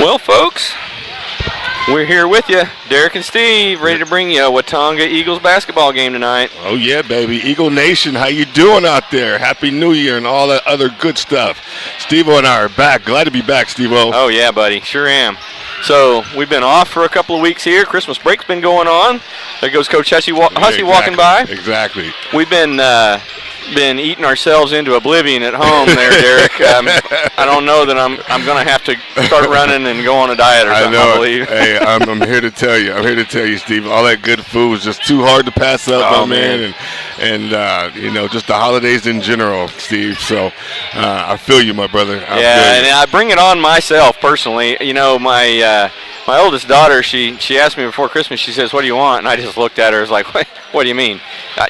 Well, folks, we're here with you, Derek and Steve, ready to bring you a Watonga Eagles basketball game tonight. Oh, yeah, baby. Eagle Nation, how you doing out there? Happy New Year and all that other good stuff. Steve-O and I are back. Glad to be back, Steve-O. Oh, yeah, buddy. Sure am. So we've been off for a couple of weeks here. Christmas break's been going on. There goes Coach Hussey walking by. Exactly. We've been eating ourselves into oblivion at home there, Derek. I don't know that I'm going to have to start running and go on a diet or something, I believe. Hey, I'm here to tell you. I'm here to tell you, Steve. All that good food is just too hard to pass up, my man. And just the holidays in general, Steve. So I feel you, my brother. And I bring it on myself personally. You know, my oldest daughter, she asked me before Christmas, she says, "What do you want?" And I just looked at her, I was like, what do you mean?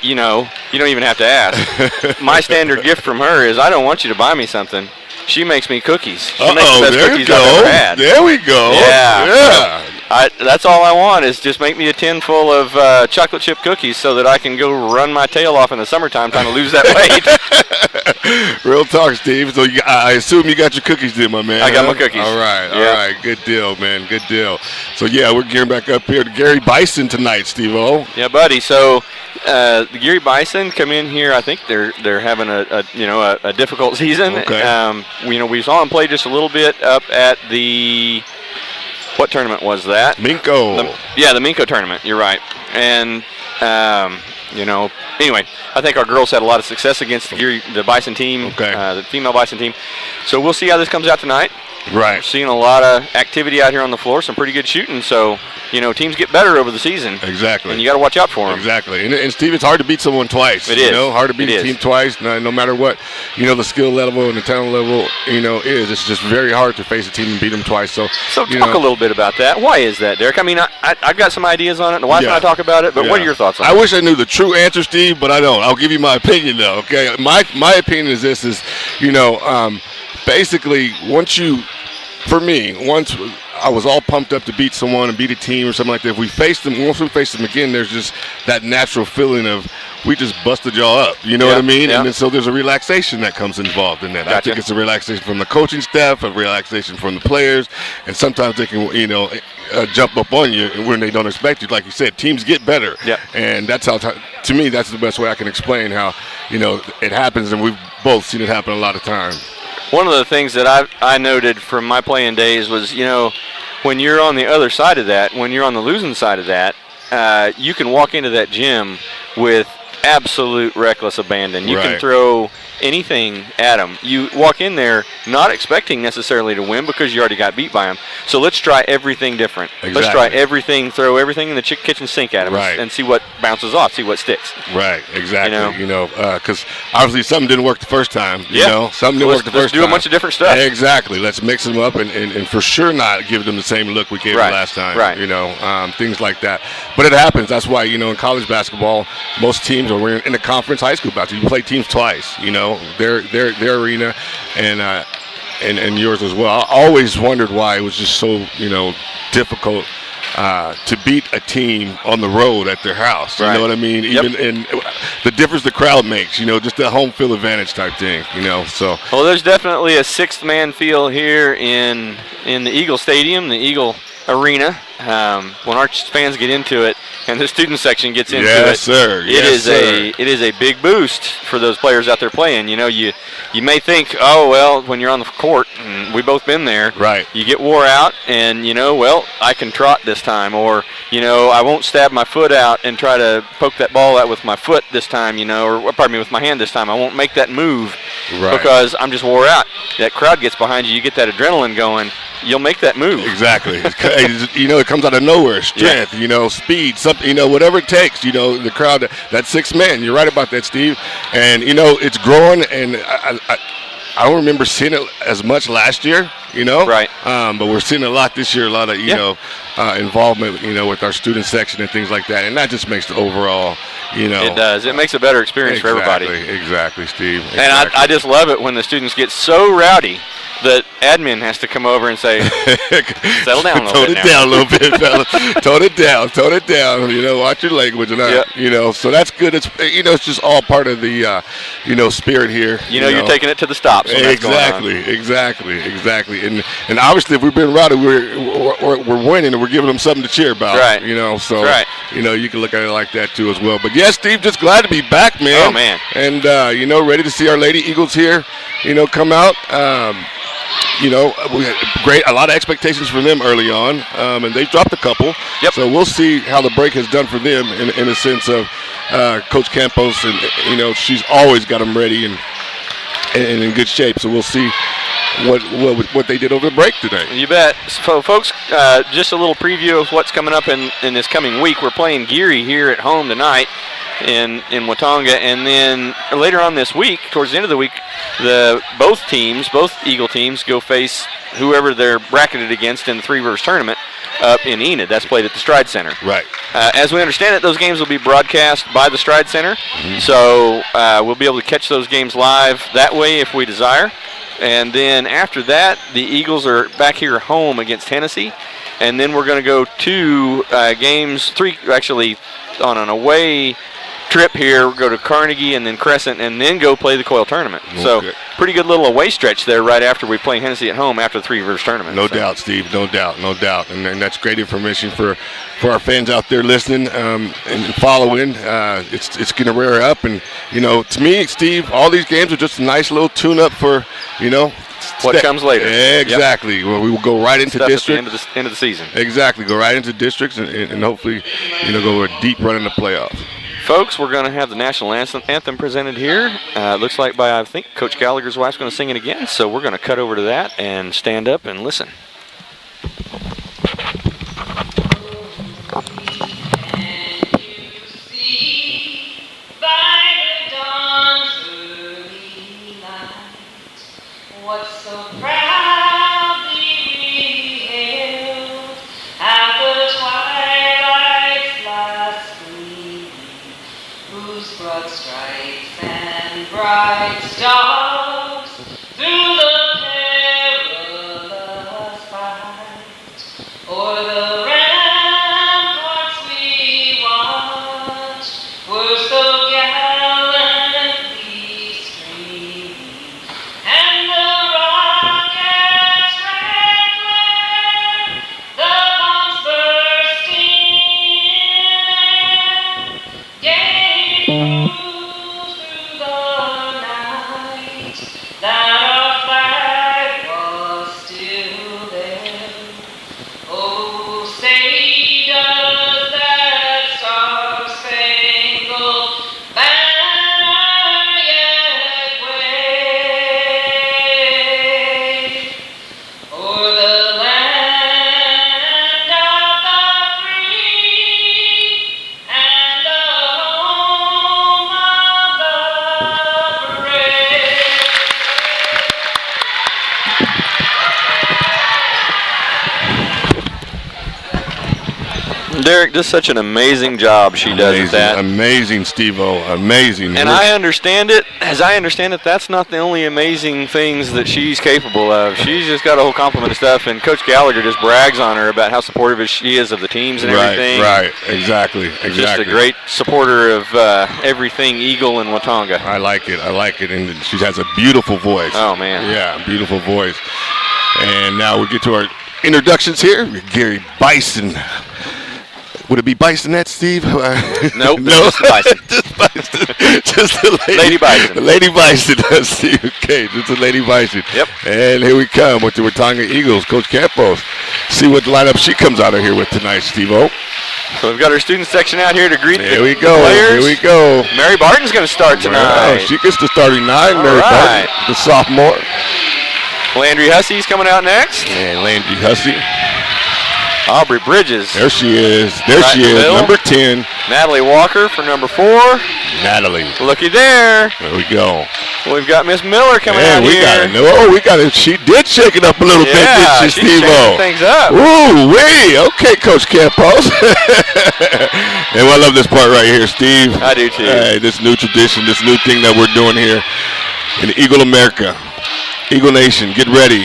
You don't even have to ask. My standard gift from her is, I don't want you to buy me something. She makes me cookies. She makes the best cookies I've ever had. There we go. Yeah. That's all I want is just make me a tin full of chocolate chip cookies so that I can go run my tail off in the summertime trying to lose that weight. Real talk, Steve. So I assume you got your cookies there, my man. I got my cookies. All right. Good deal, man. Good deal. So, yeah, we're gearing back up here to Geary Bison tonight, Steve-O. Yeah, buddy. So the Geary Bison come in here. I think they're having a difficult season. Okay. We saw them play just a little bit up at the – what tournament was that? Minko. The Minko tournament. You're right. And, anyway, I think our girls had a lot of success against the Bison team, the female Bison team. So we'll see how this comes out tonight. Right. We're seeing a lot of activity out here on the floor, some pretty good shooting. So, teams get better over the season. Exactly. And you got to watch out for them. Exactly. And Steve, it's hard to beat someone twice. It is. Hard to beat a team twice, no matter what, the skill level and the talent level, is. It's just very hard to face a team and beat them twice. So talk a little bit about that. Why is that, Derek? I mean, I've got some ideas on it. The wife and I talk about it, but what are your thoughts on it? I wish I knew the true answer, Steve, but I don't. I'll give you my opinion, though, okay? My opinion is this, basically, once I was all pumped up to beat someone and beat a team or something like that. If we faced them, once we face them again, there's just that natural feeling of we just busted y'all up. You know what I mean? Yeah. And then, so there's a relaxation that comes involved in that. Gotcha. I think it's a relaxation from the coaching staff, a relaxation from the players, and sometimes they can, jump up on you when they don't expect you. Like you said, teams get better. Yep. And that's how, to me, that's the best way I can explain how, it happens, and we've both seen it happen a lot of times. One of the things that I noted from my playing days was, when you're on the other side of that, when you're on the losing side of that, you can walk into that gym with absolute reckless abandon. You can throw anything at them. You walk in there not expecting necessarily to win because you already got beat by them. So let's try everything different. Exactly. Let's try everything, throw everything in the kitchen sink at them and see what bounces off, see what sticks. Right, exactly. Because obviously something didn't work the first time. Something didn't work the first time. Let's do a bunch of different stuff. Exactly. Let's mix them up and for sure not give them the same look we gave them last time. Right. Things like that. But it happens. That's why, in college basketball, most teams are in the conference high school basketball. You play teams twice, their arena and yours as well. I always wondered why it was just so, difficult to beat a team on the road at their house. You know what I mean? Even in the difference the crowd makes, just the home field advantage type thing, so. Well, there's definitely a sixth man feel here in the Eagle Stadium, the Eagle Arena. When our fans get into it and the student section gets into it, it is a big boost for those players out there playing. You may think, when you're on the court, and we've both been there, you get wore out and, I can trot this time, or, I won't stab my foot out and try to poke that ball out with my foot this time, or pardon me, with my hand this time. I won't make that move because I'm just wore out. That crowd gets behind you, you get that adrenaline going, you'll make that move. Exactly. It comes out of nowhere. Strength, speed, something, whatever it takes, the crowd, that sixth man. You're right about that, Steve. And, it's growing, and I don't remember seeing it as much last year, Right. But we're seeing a lot this year, a lot of, involvement, with our student section and things like that. And that just makes the overall, It does. It makes a better experience for everybody. Exactly, Steve. And I just love it when the students get so rowdy that admin has to come over and say, settle down a little bit. Tone it down a little bit, fellas. Tone it down. You know, watch your language and that. You know, so that's good. It's it's just all part of the spirit here. You're taking it to the stops. Exactly. And obviously, if we've been routed, we're winning, and we're giving them something to cheer about. Right. So you can look at it like that too as well. But yes, Steve, just glad to be back, man. Oh man. And ready to see our Lady Eagles here. Come out. We had a lot of expectations for them early on, and they've dropped a couple. Yep. So we'll see how the break has done for them in a sense of Coach Campos, and she's always got them ready and in good shape. So we'll see what they did over the break today. You bet. So, folks, just a little preview of what's coming up in this coming week. We're playing Geary here at home tonight in Watonga, and then later on this week, towards the end of the week, both Eagle teams go face whoever they're bracketed against in the Three Rivers tournament up in Enid. That's played at the Stride Center. Right. As we understand it, those games will be broadcast by the Stride Center, so we'll be able to catch those games live that way if we desire. And then after that, the Eagles are back here home against Hennessy, and then we're going to go three actually on an away trip here. We'll go to Carnegie and then Crescent, and then go play the Coyle tournament. Okay. So pretty good little away stretch there right after we play Hennessy at home after the Three Rivers tournament. No doubt, Steve. No doubt. And that's great information for our fans out there listening and following. It's going to rear up. And, to me, Steve, all these games are just a nice little tune-up for, what comes later. Exactly. Yep. Well, we will go right into district. At the end of the season. Exactly. Go right into districts and hopefully, go a deep run in the playoffs. Folks, we're going to have the national anthem presented here. Looks like I think Coach Gallagher's wife's going to sing it again, so we're going to cut over to that and stand up and listen. What's so proudly we hailed at the twilight's last gleaming, whose broad stripes and bright stars through the perilous fight o'er the ramparts we watched were so gallantly streaming, and the rockets' red glare, the bombs bursting in air, gave proof through the night that our flag was still there. Oh, say does that star-spangled banner yet wave o'er the land of the free and the home of the brave? Derek does such an amazing job she does at that. Amazing, Steve-O. Amazing. And as I understand it, that's not the only amazing things that she's capable of. She's just got a whole complement of stuff, and Coach Gallagher just brags on her about how supportive she is of the teams and everything. Right, exactly. Just a great supporter of everything Eagle and Watonga. I like it, and she has a beautiful voice. Oh, man. Yeah, beautiful voice. And now we get to our introductions here. Geary Bison. Would it be Bisonette, Steve? Nope, no, just Bison. Just Bison. Just the Lady Bison. The Lady Bison, Steve. Okay, just the Lady Bison. Yep. And here we come with the Watonga Eagles, Coach Campos. See what lineup she comes out of here with tonight, Steve-O. So we've got our student section out here to greet the players. Here we go. Mary Barton's going to start tonight. Wow, she gets the starting nine, Mary Barton, the sophomore. Landry Hussey's coming out next. And Landry Hussey. Aubrey Bridges. There she is. Number 10. Natalie Walker for number 4. Natalie. Looky there. There we go. We've got Miss Miller coming out here. We got it. She did shake it up a little bit, didn't she, Steve-O? Things up. Ooh, wee. Okay, Coach Campos. And I love this part right here, Steve. I do, too. Hey, this new tradition, this new thing that we're doing here in Eagle America. Eagle Nation, get ready.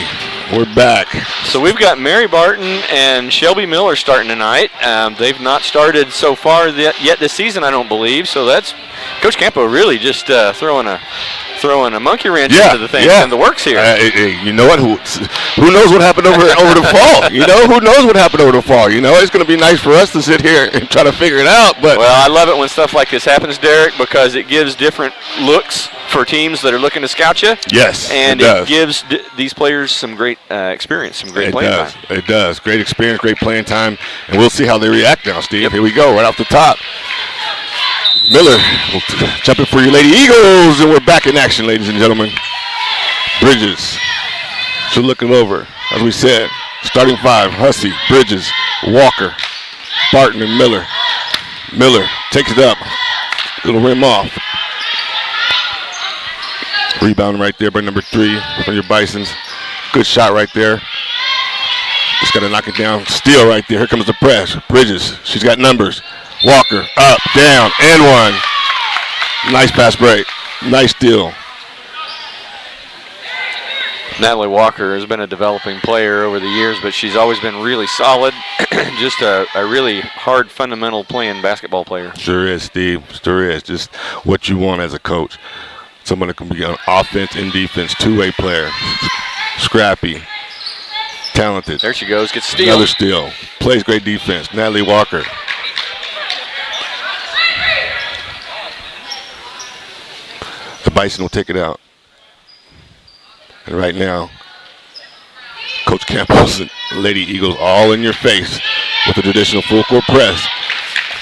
We're back. So we've got Mary Barton and Shelby Miller starting tonight. They've not started so far yet this season, I don't believe. So that's Coach Campo really just throwing a monkey wrench into the thing and the works here. You know what? Who knows what happened over the fall? You know, who knows what happened over the fall? You know, it's going to be nice for us to sit here and try to figure it out. But well, I love it when stuff like this happens, Derek, because it gives different looks for teams that are looking to scout you. Yes, and it gives these players some great experience, some great playing time. It does. Great experience, great playing time, and we'll see how they react now, Steve. Yep. Here we go, right off the top. Miller jumping for your Lady Eagles, and we're back in action, ladies and gentlemen. Bridges, she'll look it over. As we said, starting 5, Hussey, Bridges, Walker, Barton, and Miller. Miller takes it up. Little rim off. Rebound right there by number 3 from your Bisons. Good shot right there. Just got to knock it down. Steal right there. Here comes the press. Bridges, she's got numbers. Walker, up, down, and 1. Nice pass break. Nice steal. Natalie Walker has been a developing player over the years, but she's always been really solid. Just a really hard, fundamental playing basketball player. Sure is, Steve. Sure is. Just what you want as a coach. Someone that can be on offense and defense, two-way player. Scrappy. Talented. There she goes. Gets steal. Another steal. Plays great defense. Natalie Walker. The Bison will take it out. And right now, Coach Campos and Lady Eagles all in your face with the traditional full court press.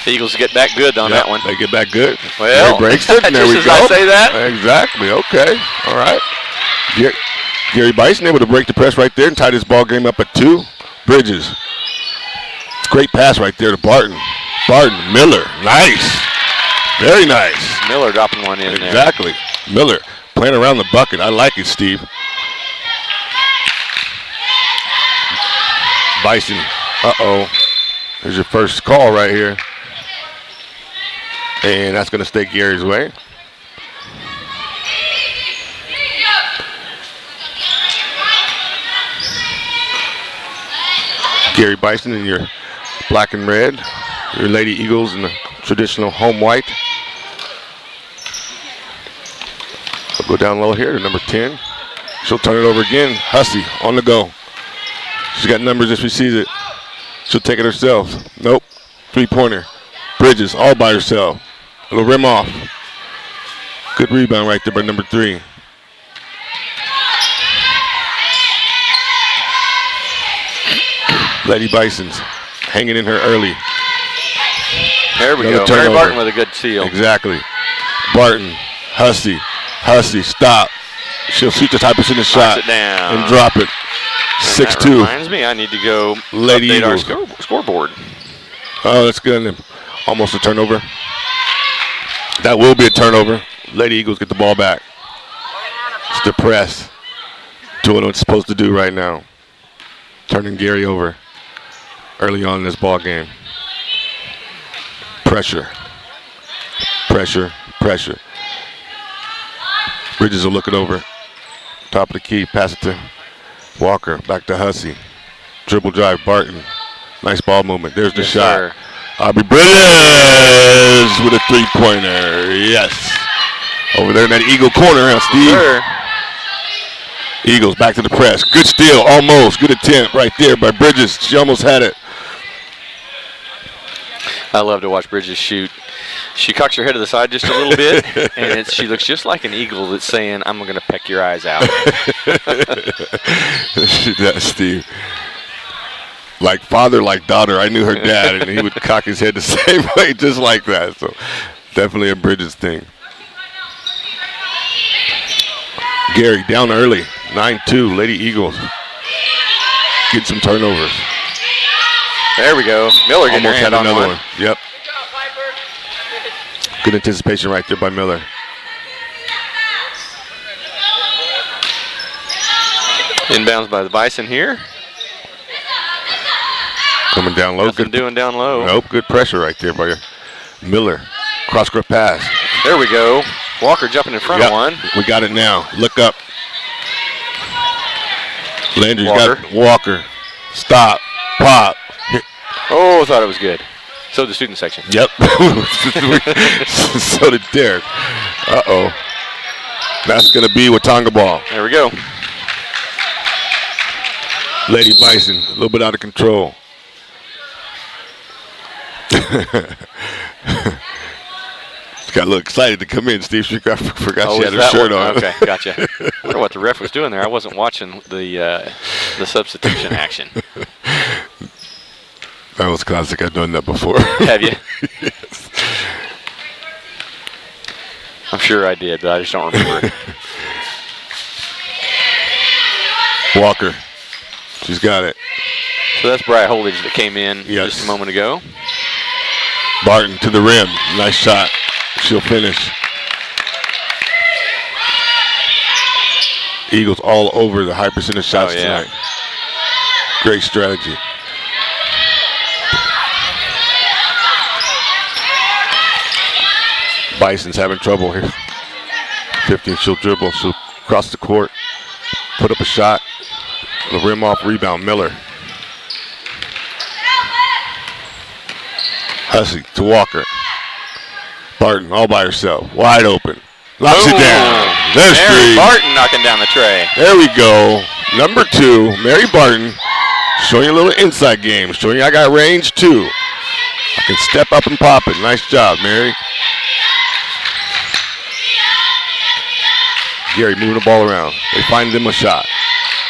The Eagles get back good on that one. They get back good. Well, Gary breaks it, and there we go. I say that. Exactly. Okay. All right. Geary Bison able to break the press right there and tie this ball game up at 2. Bridges. Great pass right there to Barton. Barton, Miller. Nice. Very nice. Miller dropping one in there. Exactly. Miller playing around the bucket. I like it, Steve. Bison. Uh-oh. There's your first call right here. And that's going to stay Gary's way. Geary Bison in your black and red. Your Lady Eagles in the traditional home white. I'll go down low here to number 10. She'll turn it over again. Hussey on the go. She's got numbers if she sees it. She'll take it herself. Nope. 3-pointer. Bridges all by herself. Little rim off. Good rebound right there by number 3. Lady Bisons hanging in her early. There we go. Mary Barton with a good steal. Exactly. Barton, Hussey, stop. She'll shoot the high percentage shot and drop it. 6-2. That reminds me, I need to go Lady update Eagles. our scoreboard. Oh, that's good. Almost a turnover. That will be a turnover. Lady Eagles get the ball back. It's the press. Doing what it's supposed to do right now. Turning Geary over early on in this ball game. Pressure. Bridges will look it over. Top of the key. Pass it to Walker. Back to Hussey. Dribble drive. Barton. Nice ball movement. There's the shot. Sir. Aubrey Bridges with a 3-pointer. Yes. Over there in that Eagle corner, huh, Steve? Sir. Eagles back to the press. Good steal, almost. Good attempt right there by Bridges. She almost had it. I love to watch Bridges shoot. She cocks her head to the side just a little bit, and she looks just like an eagle that's saying, I'm going to peck your eyes out. She does, Steve. Like father, like daughter. I knew her dad, and he would cock his head the same way, just like that. So definitely a Bridges thing. Geary down early. 9-2, Lady Eagles. Get some turnovers. There we go. Miller getting her hand on another one. Yep. Good anticipation right there by Miller. Inbounds by the Bison here. Coming down low. Nothing doing down low. Nope, good pressure right there by Miller. Cross-court pass. There we go. Walker jumping in front of one. We got it now. Look up. Landry's Walker. got Walker. Stop. Pop. Hit. Oh, I thought it was good. So the student section. Yep. So did Derek. Uh-oh. That's going to be Watonga ball. There we go. Lady Bison, a little bit out of control. She got a little excited to come in, Steve. She forgot she had her shirt on. Okay, gotcha. I wonder what the ref was doing there. I wasn't watching the substitution action. That was classic. I've done that before. Have you? Yes. I'm sure I did, but I just don't remember. Walker. She's got it. So that's Bri Holdridge that came in Yes. just a moment ago. Barton to the rim. Nice shot. She'll finish. Eagles all over the high percentage shots tonight. Great strategy. Bison's having trouble here. 15, she'll dribble. She'll cross the court. Put up a shot. The rim off rebound, Miller. Hussey to Walker. Barton all by herself. Wide open. Knocks it down. There's Mary three. Barton knocking down the tray. There we go. Number 2, Mary Barton. Showing you a little inside game. Showing you I got range too. I can step up and pop it. Nice job, Mary. Geary moving the ball around. They find them a shot.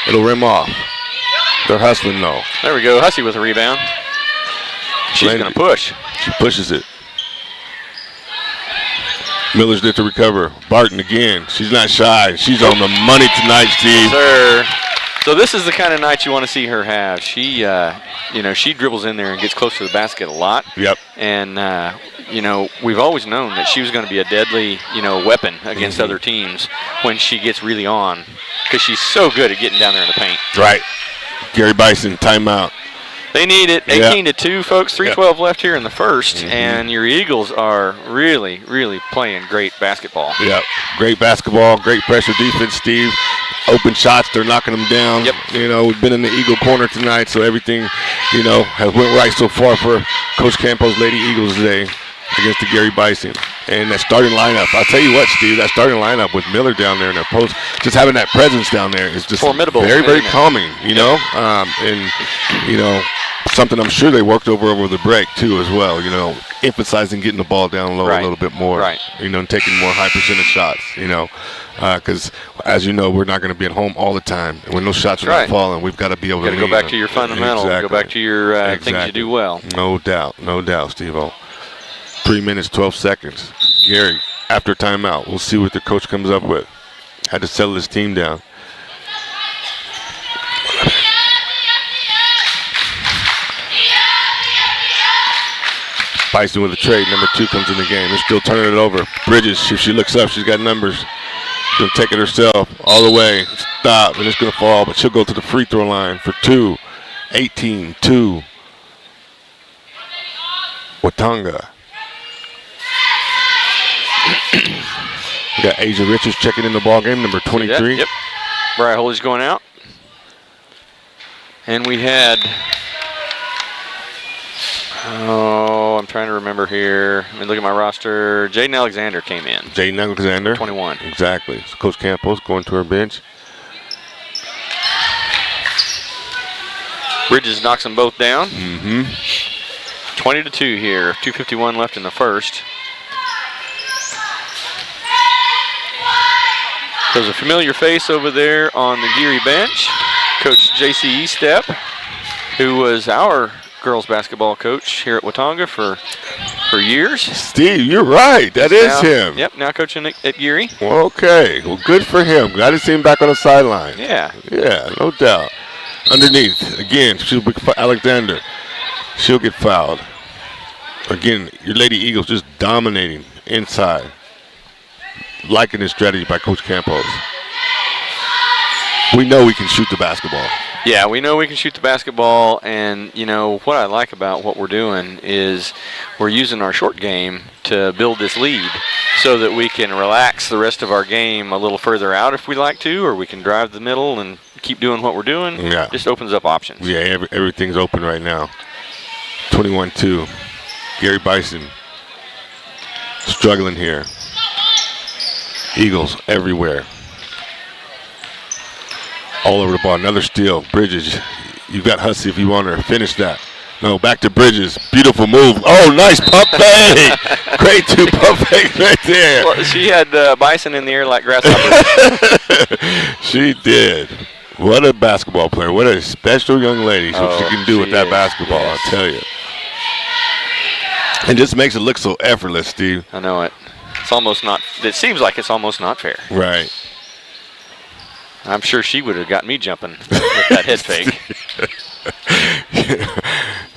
It'll rim off. They're hustling though. There we go. Hussey with a rebound. She's going to push. She pushes it. Miller's there to recover. Barton again. She's not shy. She's on the money tonight, Steve. Sir. So this is the kind of night you want to see her have. She, she dribbles in there and gets close to the basket a lot. Yep. And, we've always known that she was going to be a deadly, weapon against other teams when she gets really on, because she's so good at getting down there in the paint. Right. Gary Bison, timeout. They need it. 18-2, folks. 3:12 left here in the first, and your Eagles are really, really playing great basketball. Yep. Great basketball, great pressure defense, Steve. Open shots, they're knocking them down. Yep. We've been in the Eagle corner tonight, so everything, has went right so far for Coach Campo's Lady Eagles today against the Geary Bison. And that starting lineup, I'll tell you what, Steve, that starting lineup with Miller down there in their post, just having that presence down there is just formidable, very, very calming, something I'm sure they worked over the break too as well, emphasizing getting the ball down low a little bit more, and taking more high percentage shots, because as you know, we're not going to be at home all the time, and when those shots are not falling, we've got to be able to go back to your fundamentals, go back to your things you do well. No doubt, Steve-O. 3 minutes, 12 seconds. Geary, after timeout, we'll see what the coach comes up with. Had to settle his team down. Bison with a trade. Number 2 comes in the game. They're still turning it over. Bridges, if she looks up, she's got numbers. She's going to take it herself all the way. Stop, and it's going to fall, but she'll go to the free throw line for 2. 18-2. Watonga. We got Asia Richards checking in the ball game, number 23. Yep. Bri Holdridge going out. And we had, I'm trying to remember here. Let me look at my roster. Jaden Alexander came in. Jaden Alexander. 21. Exactly. So Coach Campos going to her bench. Bridges knocks them both down. 20-2 here. 2:51 left in the first. There's a familiar face over there on the Geary bench, Coach J.C. Estep, who was our girls basketball coach here at Watonga for years. Steve, you're right. That is him. Yep, now coaching at Geary. Well, okay. Well, good for him. Glad to see him back on the sideline. Yeah. Yeah, no doubt. Underneath, again, she'll be Alexander. She'll get fouled. Again, your Lady Eagles just dominating inside. Liking this strategy by Coach Campos. We know we can shoot the basketball. Yeah, we know we can shoot the basketball, and what I like about what we're doing is we're using our short game to build this lead so that we can relax the rest of our game a little further out if we like to, or we can drive the middle and keep doing what we're doing. Yeah. Just opens up options. Yeah, everything's open right now. 21-2. Geary Bison struggling here. Eagles everywhere. All over the ball. Another steal. Bridges. You've got Hussey if you want to finish that. No, back to Bridges. Beautiful move. Oh, nice pump fake. Great 2 pump fakes right there. Well, she had Bison in the air like grasshopper. She did. What a basketball player. What a special young lady. What she can do with that basketball, yes. I'll tell you. It just makes it look so effortless, Steve. I know it. It's almost not, it seems like it's almost not fair. Right. I'm sure she would have got me jumping with that head fake.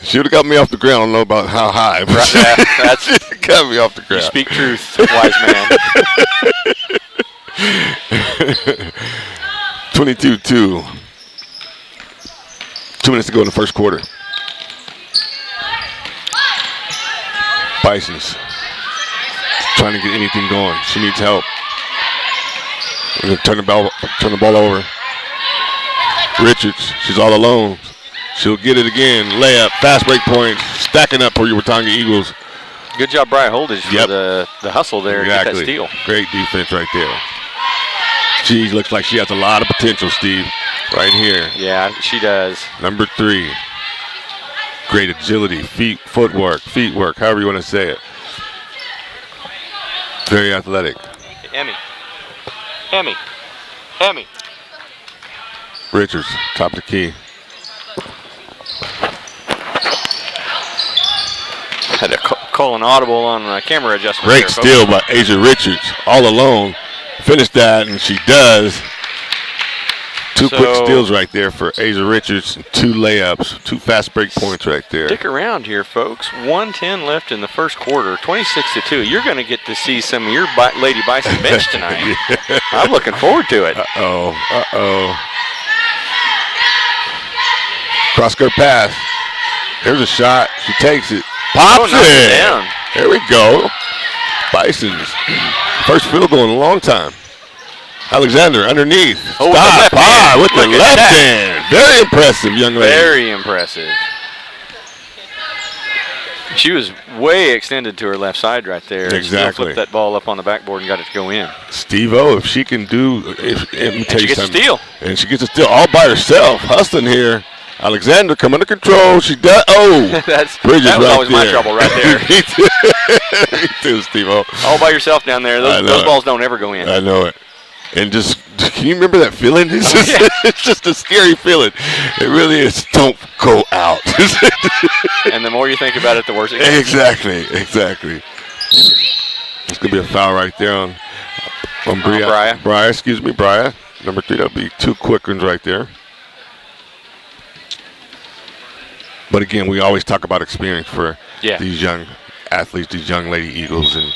She would have got me off the ground. I don't know about how high. But That's got me off the ground. You speak truth, wise man. 22-2. 2 minutes to go in the first quarter. Bison's trying to get anything going. She needs help. We're going to turn the ball over. Richards, she's all alone. She'll get it again. Layup, fast break points, stacking up for your Watonga Eagles. Good job, Brian Holdage, for the hustle there. Exactly. Get that steal. Great defense right there. She looks like she has a lot of potential, Steve, right here. Yeah, she does. Number 3. Great agility, foot work, however you want to say it. Very athletic. Emmy. Richards, top of the key. Had to call an audible on camera adjustment. Great steal by Asia Richards, all alone. Finished that, and she does. 2 quick steals right there for Asia Richards, 2 layups, 2 fast break points right there. Stick around here, folks. 1:10 left in the first quarter, 26-2. You're going to get to see some of your Lady Bison bench tonight. Yeah. I'm looking forward to it. Uh-oh. Cross-court pass. Here's a shot. She takes it. Pops it down. There we go. Bison's first field goal in a long time. Alexander underneath. Stop. With the left hand. Very impressive, young lady. Very impressive. She was way extended to her left side right there. Exactly. Still flipped that ball up on the backboard and got it to go in. Steve-O, if she can do, and she gets a steal. And she gets a steal all by herself. Hustling here. Alexander come under control. She does. Oh, Bridges that was right always there. my trouble right there. Me too, Steve-O. All by yourself down there. Those balls don't ever go in. I know it. And just, can you remember that feeling? It's just a scary feeling. It really is. Don't go out. And the more you think about it, the worse it gets. Exactly. It's going to be a foul right there on Bria. Bria. Number 3, that'll be 2 quick ones right there. But again, we always talk about experience for these young athletes, these young Lady Eagles, and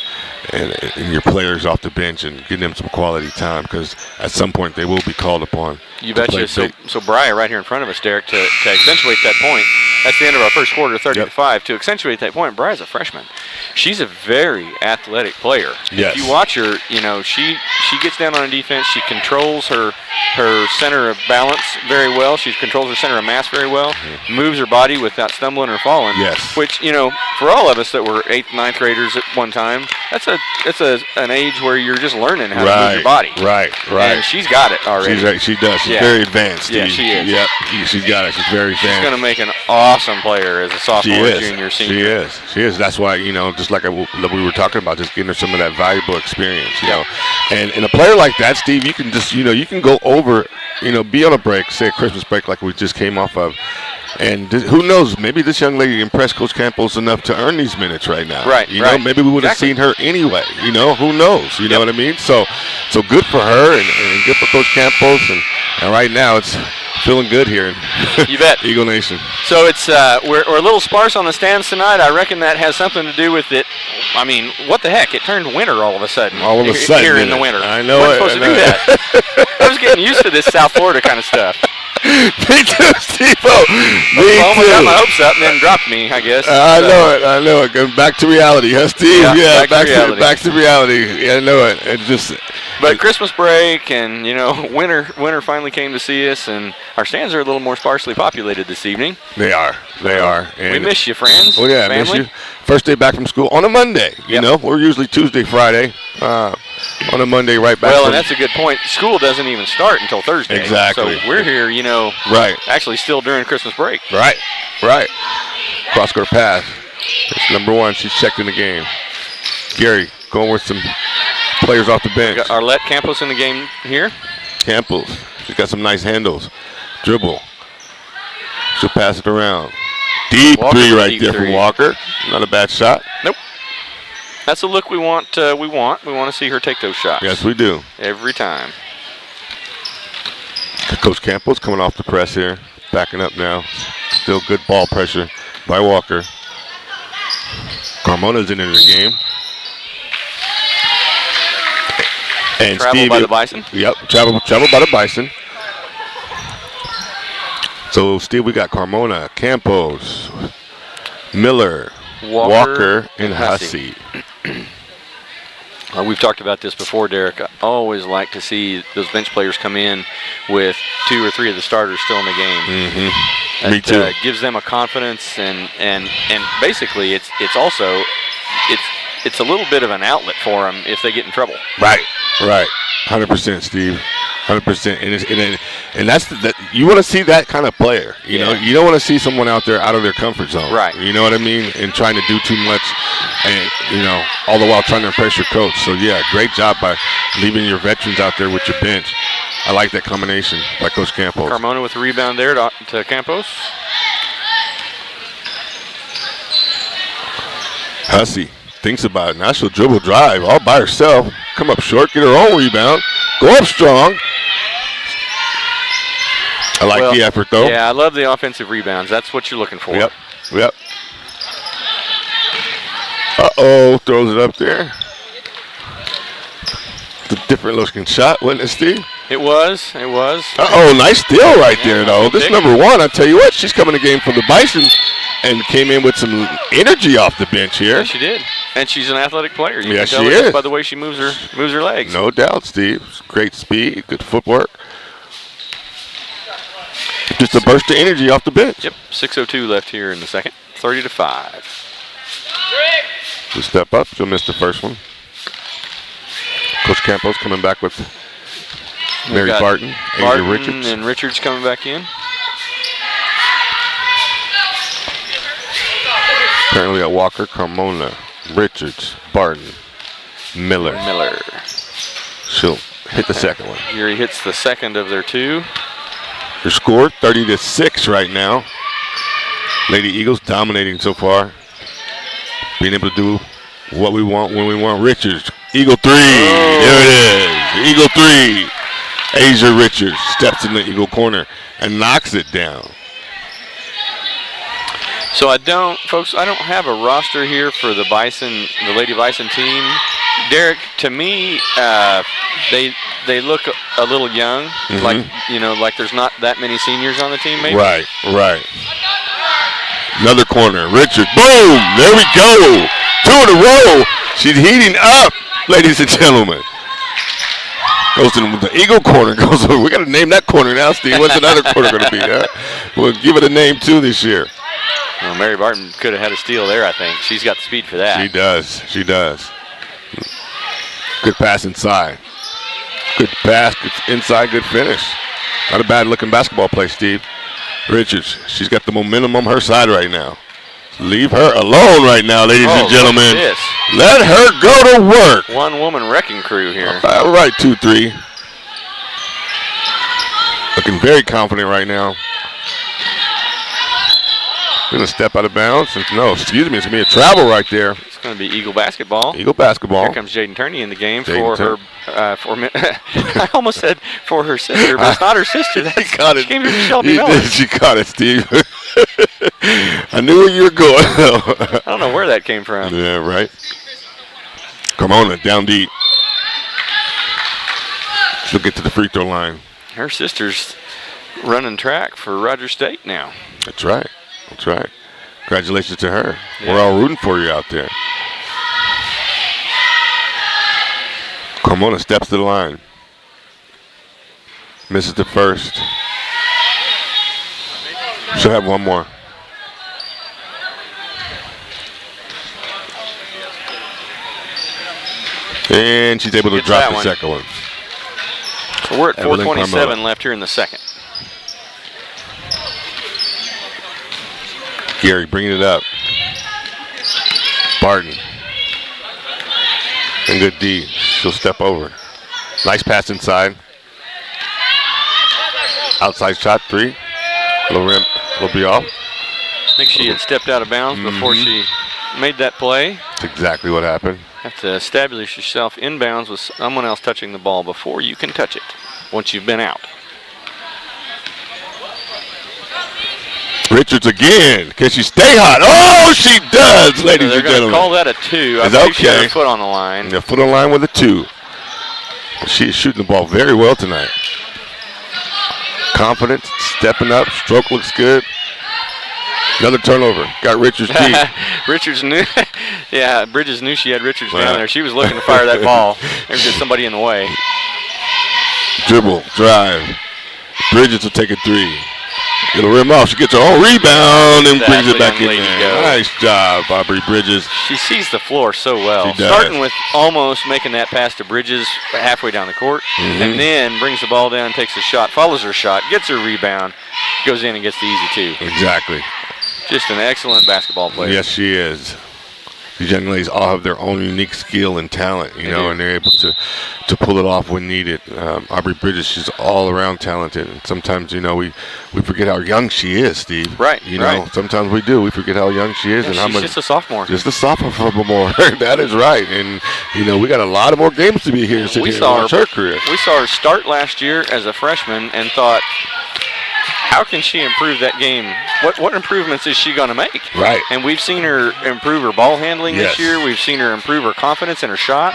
your players off the bench, and getting them some quality time, because at some point they will be called upon. You betcha. So Briar right here in front of us, Derek, to accentuate that point. That's the end of our first quarter, 30-5. To accentuate that point, Briar's a freshman. She's a very athletic player. Yes. If you watch her, she gets down on defense. She controls her center of balance very well. She controls her center of mass very well. Mm-hmm. Moves her body without stumbling or falling. Yes. Which, for all of us that were 8th, 9th graders at one time, it's an age where you're just learning how to move your body. Right. And she's got it already. She does. She's very advanced. Yeah, she is. Yep. She's got it. She's very advanced. She's going to make an awesome player as a sophomore, junior, senior. She is. That's why, just like we were talking about, just getting her some of that valuable experience, And in a player like that, Steve, you can just, you can go over, be on a break, say a Christmas break like we just came off of. And who knows, maybe this young lady impressed Coach Campos enough to earn these minutes right now. Right, maybe we would have seen her anyway. Who knows? You know what I mean? So good for her and good for Coach Campos. And right now it's feeling good here in you bet. Eagle Nation. So it's we're a little sparse on the stands tonight. I recken that has something to do with it. I mean, what the heck? It turned winter all of a sudden. Here in the winter. I know We're supposed to do that. getting used to this South Florida kind of stuff. Me too, Steve-O. Me Oklahoma too. got my hopes up and then dropped me, I guess. I know it. Going back to reality, huh, Steve? Yeah, back to reality. Yeah, I know it. It just. But Christmas break and winter finally came to see us, and our stands are a little more sparsely populated this evening. They are. And we miss you, friends. Oh yeah, family. miss you. First day back from school on a Monday. You know, we're usually Tuesday, Friday. On a Monday, right back. Well, and that's a good point. School doesn't even start until Thursday. Exactly. So we're here, right. Actually, still during Christmas break. Right. Cross-court pass. It's number 1. She's checked in the game. Geary going with some players off the bench. We got Arlette Campos in the game here. Campos. She's got some nice handles. Dribble. She'll pass it around. Deep Walker, three right deep there three. from Walker. Not a bad shot. Nope. That's a look we want. We want to see her take those shots. Yes, we do. Every time. Coach Campos coming off the press here. Backing up now. Still good ball pressure by Walker. Carmona's in the game. And Travel Steve, by the Bison? Yep, travel by the Bison. So, Steve, we got Carmona, Campos, Miller, Walker and Hussey. We've talked about this before, Derek. I always like to see those bench players come in with 2 or 3 of the starters still in the game. Mm-hmm. Me too. Gives them a confidence, and basically it's also it's a little bit of an outlet for them if they get in trouble. Right. 100%, Steve. 100%, and that's that. You want to see that kind of player. You know, you don't want to see someone out there out of their comfort zone. Right. You know what I mean? And trying to do too much, and all the while trying to impress your coach. So yeah, great job by leaving your veterans out there with your bench. I like that combination by Coach Campos. Carmona with the rebound there to Campos. Hussey thinks about it. Now she'll dribble drive all by herself. Come up short, get her own rebound. Go up strong. I like the effort, though. Yeah, I love the offensive rebounds. That's what you're looking for. Yep. Uh-oh, throws it up there. It's a different looking shot, wasn't it, Steve? It was. Uh-oh, nice steal right there, though. This number 1, I tell you what, she's coming to game from the Bison and came in with some energy off the bench here. Yeah, she did. And she's an athletic player. You can she tell is. just by the way she moves her legs. No doubt, Steve. Great speed, good footwork. Just a burst of energy off the bench. Yep, 6:02 left here in the second. 30-5. She'll step up. She'll miss the first one. Coach Campos coming back with Mary Barton, Asia Richards. And Richards coming back in. Apparently at Walker, Carmona, Richards, Barton, Miller. She'll hit the second one. Geary hits the second of their 2. Her score, 30-6 right now. Lady Eagles dominating so far. Being able to do what we want when we want. Richards, Eagle 3. There it is. Eagle 3. Asia Richards steps in the Eagle corner and knocks it down. So I don't have a roster here for the Lady Bison team. Derek, to me, they look a little young, like there's not that many seniors on the team, maybe. Right. Another corner, Richard, boom, there we go. 2 in a row. She's heating up, ladies and gentlemen. Goes to the Eagle corner. We got to name that corner now, Steve. What's another corner going to be? Huh? We'll give it a name too this year. Well, Mary Barton could have had a steal there, I think. She's got the speed for that. She does. Good pass inside. Good pass, good inside, good finish. Not a bad looking basketball play, Steve. Richards, she's got the momentum on her side right now. Leave her alone right now, ladies and gentlemen. Let her go to work. One woman wrecking crew here. All right, 2-3. Looking very confident right now. Gonna step out of bounds. No, excuse me, it's gonna be a travel right there. It's gonna be Eagle basketball. Here comes Jaden Turney in the game for her. I almost said for her sister, but it's not her sister. She got it. She came here from Shelby Miller. She got it, Steve. I knew where you were going. I don't know where that came from. Yeah, right. Carmona down deep. She'll get to the free throw line. her sister's running track for Rogers State now. That's right. That's right. Congratulations to her. Yeah. We're all rooting for you out there. Carmona steps to the line. Misses the first. She'll have one more. And she's able to drop the second one. So we're at 4:27 left here in the second. Geary bringing it up. Barton. And good D. She'll step over. Nice pass inside. Outside shot, 3. Little rim will be off. I think she had stepped out of bounds before she made that play. That's exactly what happened. Have to establish yourself in bounds with someone else touching the ball before you can touch it once you've been out. Richards again. Can she stay hot? Oh, she does, ladies and gentlemen. They're going to call that a 2. I think she had her foot on the line. Yeah, foot on the line with a 2. She is shooting the ball very well tonight. Confidence, stepping up, stroke looks good. Another turnover. Got Richards deep. Richards knew. Yeah, Bridges knew she had Richards down there. She was looking to fire that ball. There was just somebody in the way. Dribble, drive. Bridges will take a 3. It'll rim off. She gets her own rebound and brings it back in there. Nice job, Aubrey Bridges. She sees the floor so well. She does. Starting with almost making that pass to Bridges halfway down the court, and then brings the ball down, takes a shot, follows her shot, gets her rebound, goes in and gets the easy 2. Exactly. Just an excellent basketball player. Yes, she is. These young ladies all have their own unique skill and talent, you know, and they're able to pull it off when needed. Aubrey Bridges, she's all around talented. And sometimes, you know, we forget how young she is, Steve. Right. You know, sometimes we do. We forget how young she is. Yeah, and how much. She's just a sophomore. Just a sophomore. That is right. And, you know, we got a lot of more games to be here and sit here and watch her career. We saw her start last year as a freshman and thought, how can she improve that game? What improvements is she going to make? Right. And we've seen her improve her ball handling this year. We've seen her improve her confidence in her shot.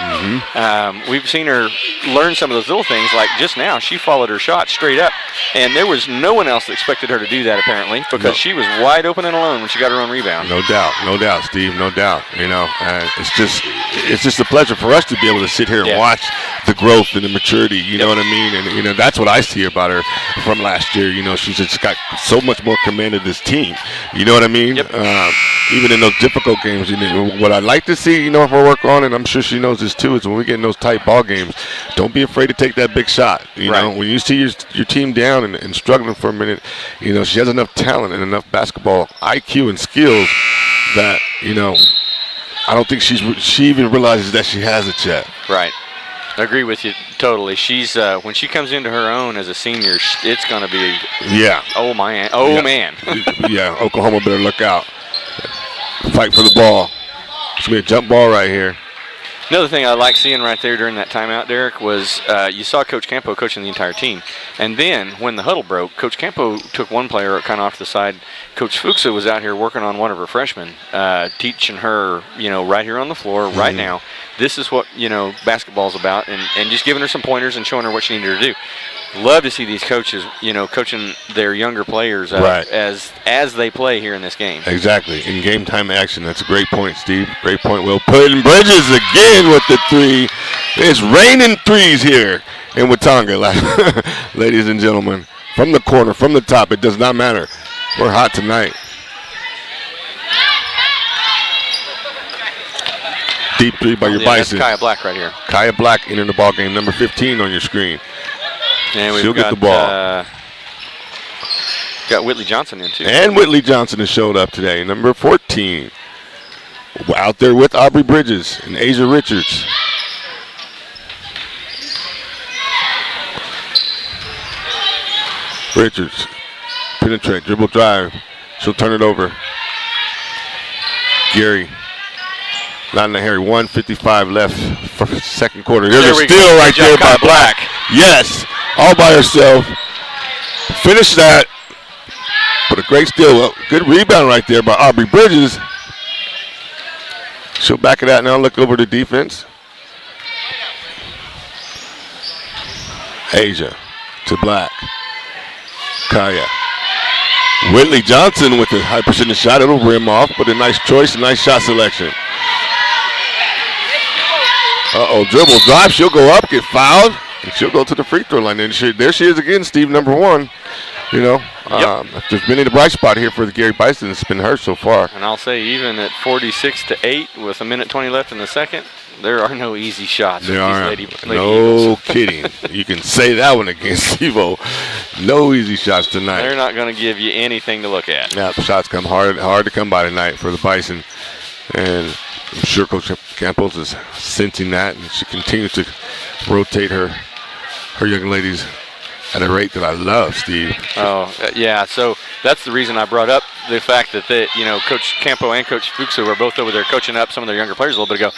We've seen her learn some of those little things. Like just now, she followed her shot straight up. And there was no one else that expected her to do that, apparently, because she was wide open and alone when she got her own rebound. No doubt, Steve, no doubt. You know, it's just a pleasure for us to be able to sit here and watch the growth and the maturity, you know what I mean? And, you know, that's what I see about her from last year. You know, she's just got so much more command of this team. You know what I mean? Even in those difficult games, you know, what I'd like to see, you know, her work on, and I'm sure she knows this too, is when we get in those tight ball games, don't be afraid to take that big shot. You know, when you see your team down and struggling for a minute, you know, she has enough talent and enough basketball IQ and skills that, you know, I don't think she even realizes that she has it yet. Right. I agree with you totally. She's when she comes into her own as a senior, it's going to be man. Yeah, Oklahoma better look out. Fight for the ball. It's going to be a jump ball right here. Another thing I like seeing right there during that timeout, Derek, was you saw Coach Campo coaching the entire team. And then when the huddle broke, Coach Campo took one player kind of off the side. Coach Fuchsa was out here working on one of her freshmen, teaching her, you know, right here on the floor, right now. This is what, you know, basketball's about, and just giving her some pointers and showing her what she needed to do. Love to see these coaches, you know, coaching their younger players as they play here in this game. Exactly. In game time action. That's a great point, Steve. Great point. Well put. And Bridges again with the 3. It's raining threes here in Watonga, ladies and gentlemen. From the corner, from the top, it does not matter. We're hot tonight. Deep 3 by your Bison. That's Kaya Black right here. Kaya Black entering the ball game, number 15 on your screen. And she'll get the ball. Got Whitley Johnson in too. And Whitley Johnson has showed up today, number 14. Out there with Aubrey Bridges and Asia Richards. Richards, penetrate, dribble drive. She'll turn it over. Geary. Not in the hurry. 1:55 left for the second quarter. There's a steal right there by Black. Yes, all by herself. Finish that. But a great steal. Good rebound right there by Aubrey Bridges. She'll back it out now. Look over the defense. Asia to Black. Kaya. Whitley Johnson with a high percentage shot. It'll rim off, but a nice choice, a nice shot selection. Dribble drive. She'll go up, get fouled, and she'll go to the free throw line. And there she is again, Steve, number 1. You know, if there's been any bright spot here for the Geary Bison, it's been her so far. And I'll say even at 46-8 with a minute 20 left in the second, there are no easy shots. There are lady no kidding. You can say that one against Evo. No easy shots tonight. They're not going to give you anything to look at. Yeah, the shots come hard to come by tonight for the Bison. And I'm sure Coach Campos is sensing that, and she continues to rotate her young ladies at a rate that I love, Steve. Yeah. So that's the reason I brought up the fact that Coach Campo and Coach Fuchs were both over there coaching up some of their younger players a little bit ago.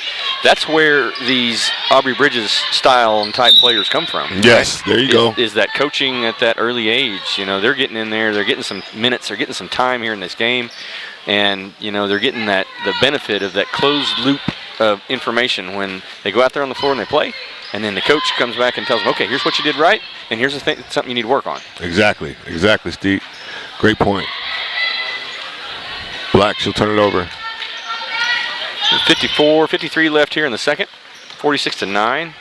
That's where these Aubrey Bridges style and type players come from. Yes, right? There you go. Is that coaching at that early age? They're getting in there, they're getting some minutes, they're getting some time here in this game, and they're getting the benefit of that closed loop of information when they go out there on the floor and they play. And then the coach comes back and tells them, okay, here's what you did right, and here's something you need to work on. Exactly, Steve. Great point. Black, she'll turn it over. 53 left here in the second. 46-9.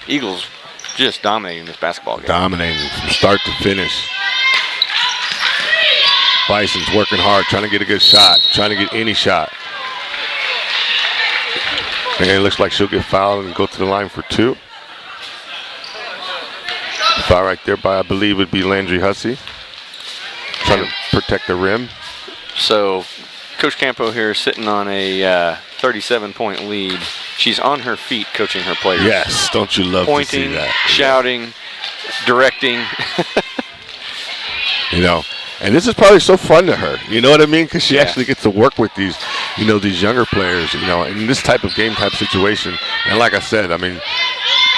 Eagles just dominating this basketball game. Dominating from start to finish. Bison's working hard, trying to get a good shot, trying to get any shot. And it looks like she'll get fouled and go to the line for 2. Foul right there by, I believe, would be Landry Hussey. Trying to protect the rim. So, Coach Campo here sitting on a 37-point lead. She's on her feet coaching her players. Yes, don't you love to see that? Pointing, shouting, directing. And this is probably so fun to her. You know what I mean? Because she actually gets to work with these younger players, in this type of game type situation. And like I said,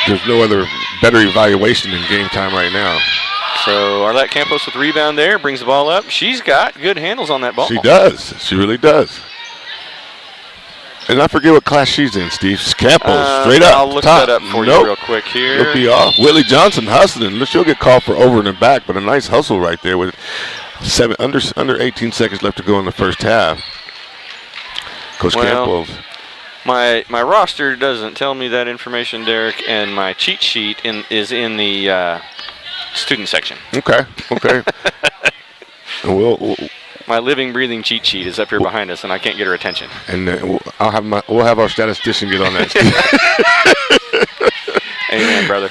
there's no other better evaluation than game time right now. So Arlette Campos with the rebound there, brings the ball up. She's got good handles on that ball. She does. She really does. And I forget what class she's in, Steve. Campos, straight up. I'll look top. that up for you real quick here. It'll be off. Whitley Johnson hustling. She'll get called for over and back, but a nice hustle right there with under 18 seconds left to go in the first half. Coach Campos. My roster doesn't tell me that information, Derek, and my cheat sheet is in the student section. Okay. we'll my living, breathing cheat sheet is up here behind us, and I can't get her attention. And we'll have our statistician get on that. Amen, brother.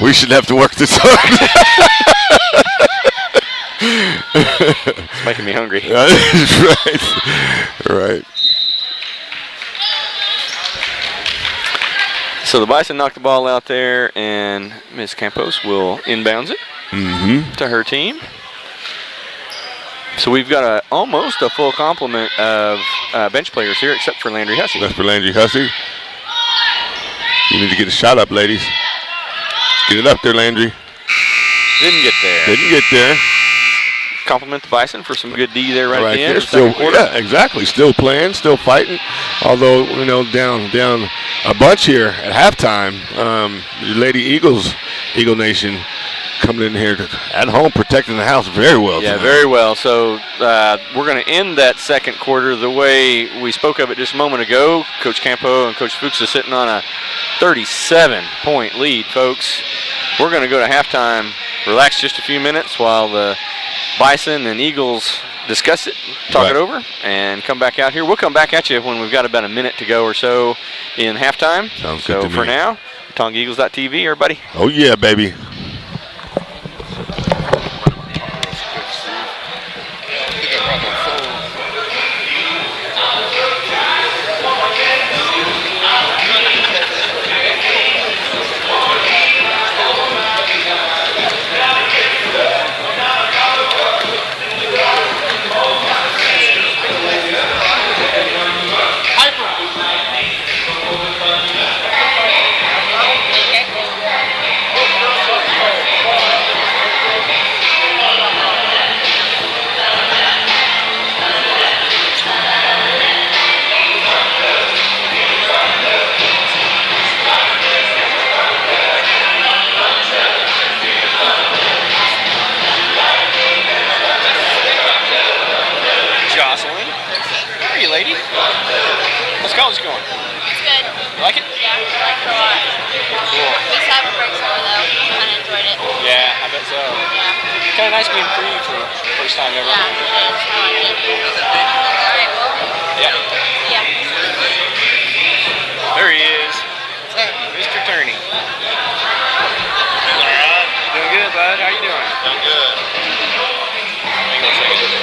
We should have to work this hard. It's making me hungry. Right. So the Bison knocked the ball out there, and Ms. Campos will inbounds it to her team. So we've got almost a full complement of bench players here, except for Landry Hussey. That's for Landry Hussey. You need to get a shot up, ladies. Get it up there, Landry. Didn't get there. Compliment the Bison for some good D there right there. Yeah, exactly. Still playing, still fighting. Although, down a bunch here at halftime. Lady Eagle Nation coming in here at home, protecting the house very well. Yeah, very well. So we're going to end that second quarter the way we spoke of it just a moment ago. Coach Campo and Coach Fuchs are sitting on a 37-point lead, folks. We're going to go to halftime, relax just a few minutes while the Bison and Eagles discuss it, talk it over, and come back out here. We'll come back at you when we've got about a minute to go or so in halftime. Sounds good to me. So for now, WatongaEagles.tv, everybody. Oh, yeah, baby. kind of nice being free for the first time ever. Yeah. There he is. Mr. Turney. Doing good, bud. How you doing? Doing good. Hang on a second.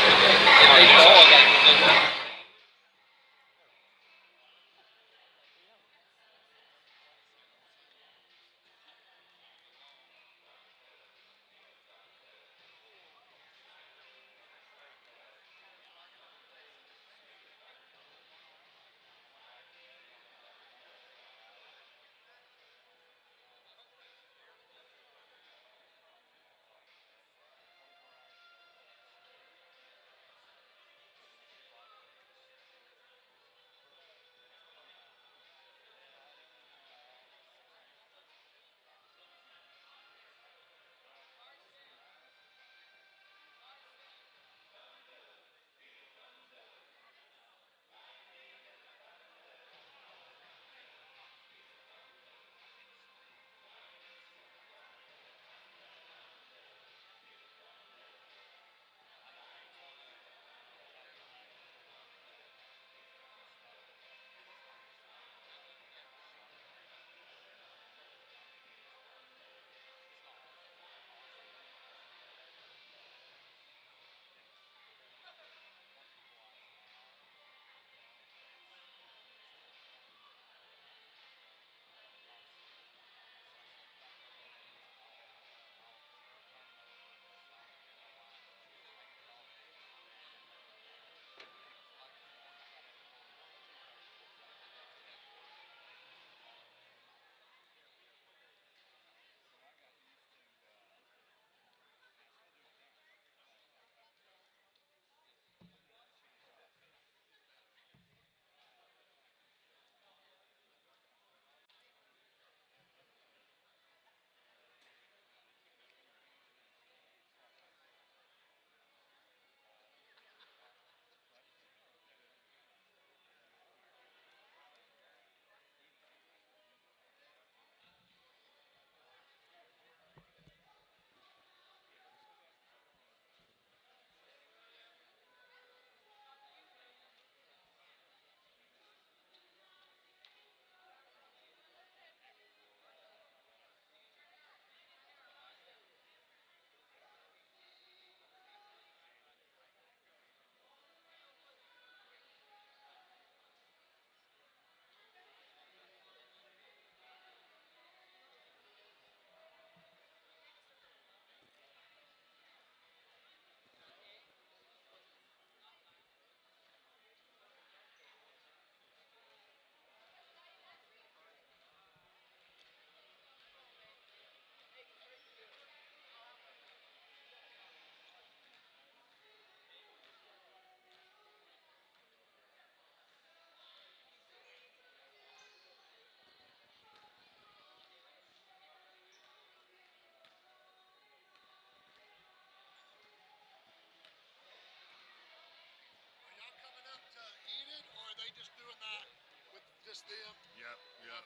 Just them? Yep. Yeah.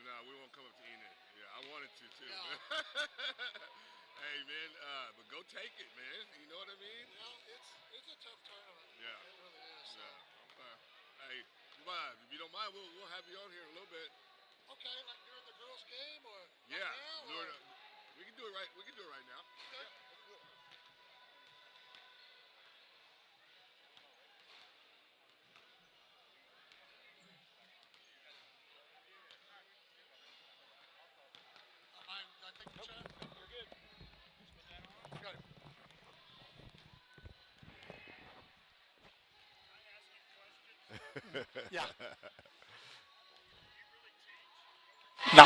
No, we won't come up to Enid. Yeah, I wanted to too. No. Hey man, but go take it, man. You know what I mean? It's a tough tournament. Yeah. It really is. So. Yeah. Okay. Hey, if you don't mind, we'll have you on here in a little bit. Okay, like during the girls' game or yeah. Right now, or? We can do it right. We can do it right now. Okay. Yeah. I think the chat. You're good. Got it. Yeah. No.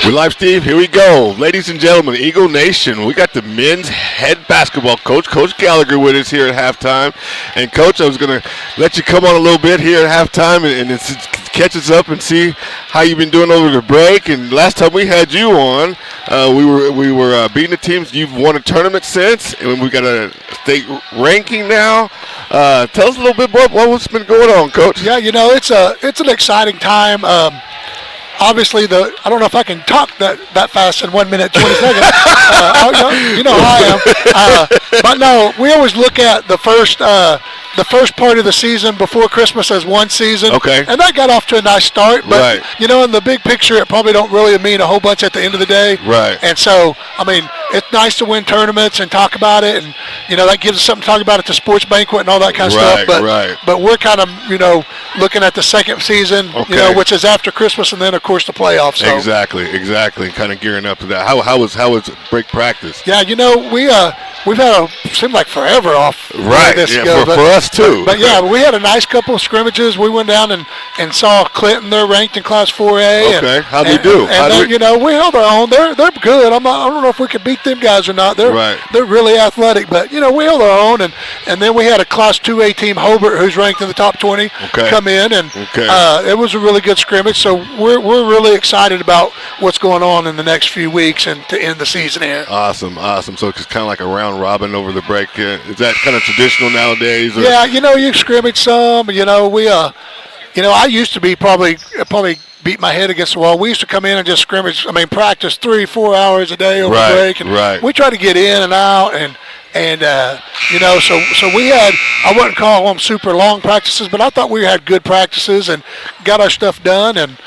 We live, Steve. Here we go. Ladies and gentlemen, Eagle Nation, we got the men's head basketball coach, Coach Gallagher, with us here at halftime. And, Coach, I was going to let you come on a little bit here at halftime and catch us up and see how you've been doing over the break. And last time we had you on, we were beating the teams. You've won a tournament since, and we got a state ranking now. Tell us a little bit about what's been going on, Coach. Yeah, it's an exciting time. Obviously, I don't know if I can talk that fast in 1 minute, 20 seconds. You know how I am. But no, we always look at the first part of the season before Christmas as one season. Okay. And that got off to a nice start. But, right. In the big picture, it probably don't really mean a whole bunch at the end of the day. Right. And so, it's nice to win tournaments and talk about it. And, that gives us something to talk about at the sports banquet and all that kind of stuff. But we're kind of, looking at the second season, which is after Christmas and then, of course, the playoffs. So. Exactly. Kind of gearing up to that. How was break practice? Yeah, we've had seemed like forever off. Right. This yeah, go, for us too. But yeah, we had a nice couple of scrimmages. We went down and saw Clinton. They're ranked in Class 4A. Okay. How'd we do? And then, we held our own. They're good. I don't know if we could beat them guys or not. They're really athletic. But we held our own. And then we had a Class 2A team, Hobart, who's ranked in the top 20, come in, and it was a really good scrimmage. So we're really excited about what's going on in the next few weeks and to end the season here. Awesome. So it's kind of like a round robin over the break. Is that kind of traditional nowadays? Or? Yeah, you scrimmage some. I used to be probably beat my head against the wall. We used to come in and just scrimmage. Practice 3-4 hours a day over break, and we try to get in and out and so we had, I wouldn't call them super long practices, but I thought we had good practices and got our stuff done, and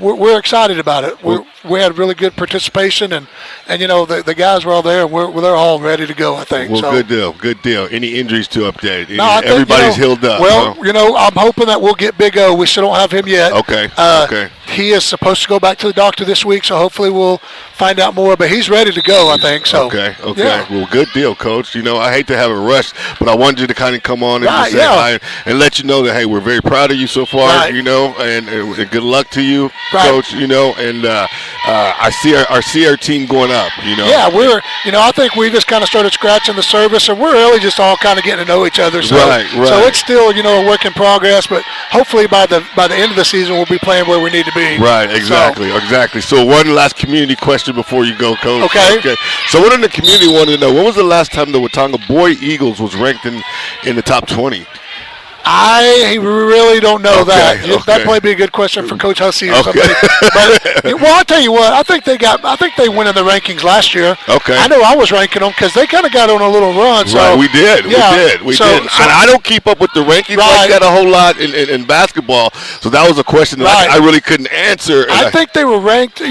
we're excited about it. We had really good participation, and the guys were all there, and they're all ready to go, I think. Well, so. good deal. Any injuries to update? No, I think, everybody's healed up. Well, I'm hoping that we'll get Big O. We still don't have him yet. Okay. He is supposed to go back to the doctor this week, so hopefully we'll find out more. But he's ready to go, I think. So. Okay. Yeah. Well, good deal, Coach. I hate to have a rush, but I wanted you to kind of come on and say hi and let you know that, hey, we're very proud of you so far, and good luck to you, Coach, and I see our team going up, Yeah, I think we just kind of started scratching the surface, and we're really just all kind of getting to know each other. So, So it's still, a work in progress, but hopefully by the end of the season we'll be playing where we need to be. Right, exactly. So one last community question before you go, Coach. Okay. So what in the community wanted to know, when was the last time the Watonga Boy Eagles was ranked in the top 20? I really don't know that. That'd probably be a good question for Coach Hussey or somebody. But, I'll tell you what. I think they went in the rankings last year. Okay. I know I was ranking them because they kind of got on a little run. So, right, we did. So, and I don't keep up with the rankings like that a whole lot in basketball. So that was a question that I really couldn't answer. I think they were ranked,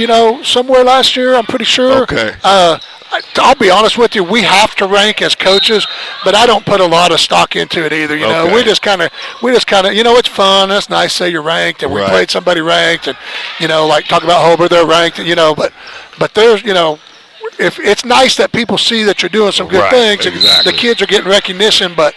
somewhere last year. I'm pretty sure. Okay. I'll be honest with you. We have to rank as coaches, but I don't put a lot of stock into it either. We just kind of, it's fun. It's nice to say you're ranked, and we played somebody ranked, and like talk about Hobart, they're ranked, but there's, if it's nice that people see that you're doing some good things, and the kids are getting recognition, but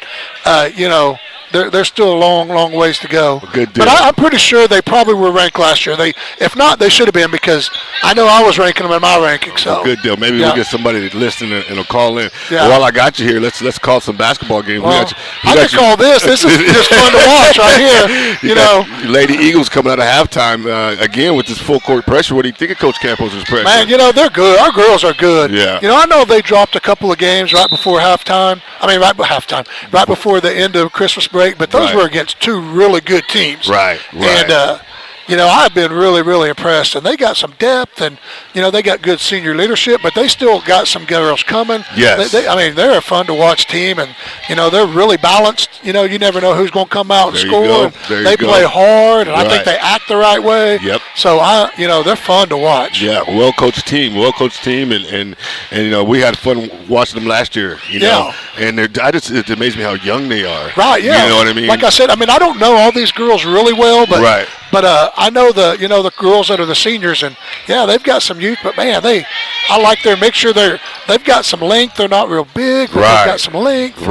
there's still a long ways to go. Good deal. But I'm pretty sure they probably were ranked last year. If not, they should have been, because I know I was ranking them in my ranking. So good deal. Maybe we'll get somebody to listen and will call in. Yeah. While I got you here, let's call some basketball games. Well, I can call this. This is just fun to watch right here. Lady Eagles coming out of halftime again with this full court pressure. What do you think of Coach Campos' pressure? Man, they're good. Our girls are good. Yeah. I know they dropped a couple of games right before halftime. Right before the end of Christmas break. But those were against two really good teams. Right. And, I've been really, really impressed. And they got some depth, and, they got good senior leadership, but they still got some girls coming. Yes. They're a fun to watch team, and, they're really balanced. You never know who's going to come out and score. They play hard, and I think they act the right way. Yep. So, they're fun to watch. Yeah, well-coached team, and we had fun watching them last year, And it amazes me how young they are. Right, yeah. You know what I mean? Like I said, I don't know all these girls really well, but I know the girls that are the seniors, and they've got some youth, but man, I like their mixture. They've got some length. They're not real big, but they've got some length.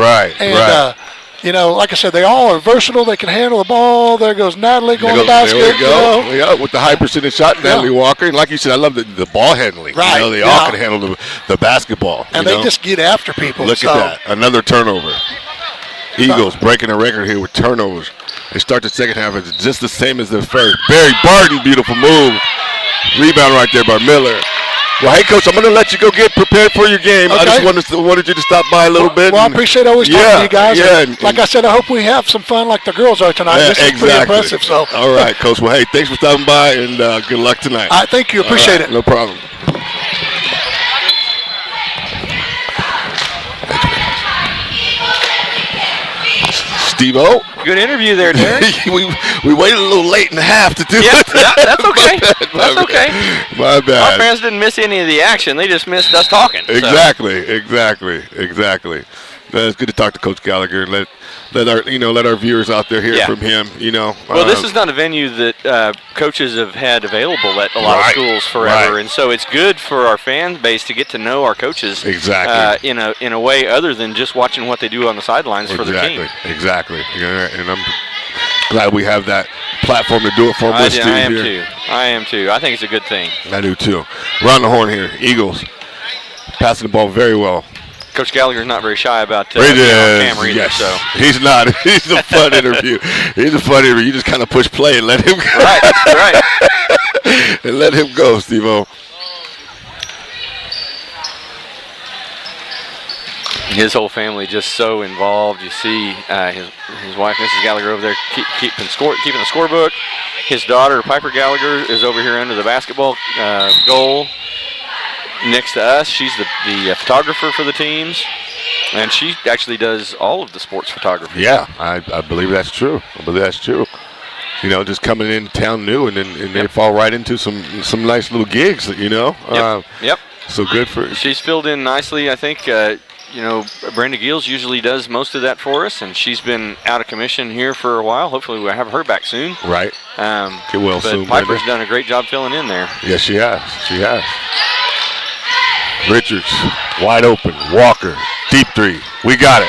And like I said, they all are versatile. They can handle the ball. There goes Natalie going to basket. There we go. Yeah, with the high percentage shot, Natalie Walker. And like you said, I love the ball handling. Right. They all can handle the basketball. And they just get after people. Look at that. Another turnover. Eagles breaking a record here with turnovers. They start the second half. It's just the same as the first. Barry Barton, beautiful move. Rebound right there by Miller. Well, hey, Coach, I'm going to let you go get prepared for your game. Okay. I just wanted you to stop by a little bit. Well, I appreciate always talking to you guys. Yeah. And like I said, I hope we have some fun like the girls are tonight. This is pretty impressive. So. All right, Coach. Well, hey, thanks for stopping by, and good luck tonight. Thank you. Appreciate it. No problem. Steve-O. Good interview there, Derek. we waited a little late in the half to do it. Yeah, that's okay. That's okay. My bad. Our fans didn't miss any of the action. They just missed us talking. Exactly. It's good to talk to Coach Gallagher and let our viewers out there hear from him. Well, this is not a venue that coaches have had available at a lot of schools forever, and so it's good for our fan base to get to know our coaches in a way other than just watching what they do on the sidelines for their team. Exactly. And I'm glad we have that platform to do it for us. I am too. I think it's a good thing. I do too. Around the horn here, Eagles passing the ball very well. Coach Gallagher's not very shy about being on camera either. Yes. So he's not. He's a fun interview. You just kind of push play and let him go. Right. And let him go, Steve-O. His whole family just so involved. You see his wife, Mrs. Gallagher, over there keeping the scorebook. His daughter, Piper Gallagher, is over here under the basketball goal. Next to us, she's the photographer for the teams, and she actually does all of the sports photography. Yeah, I believe that's true. Just coming in town new, and then they fall right into some nice little gigs. Yep. So good for her. She's filled in nicely. I think Brenda Giels usually does most of that for us, and she's been out of commission here for a while. Hopefully we'll have her back soon. Right. Get well soon. But Piper's Brenda. done a great job filling in there. Yes, she has. Richards, wide open. Walker, deep three. We got it.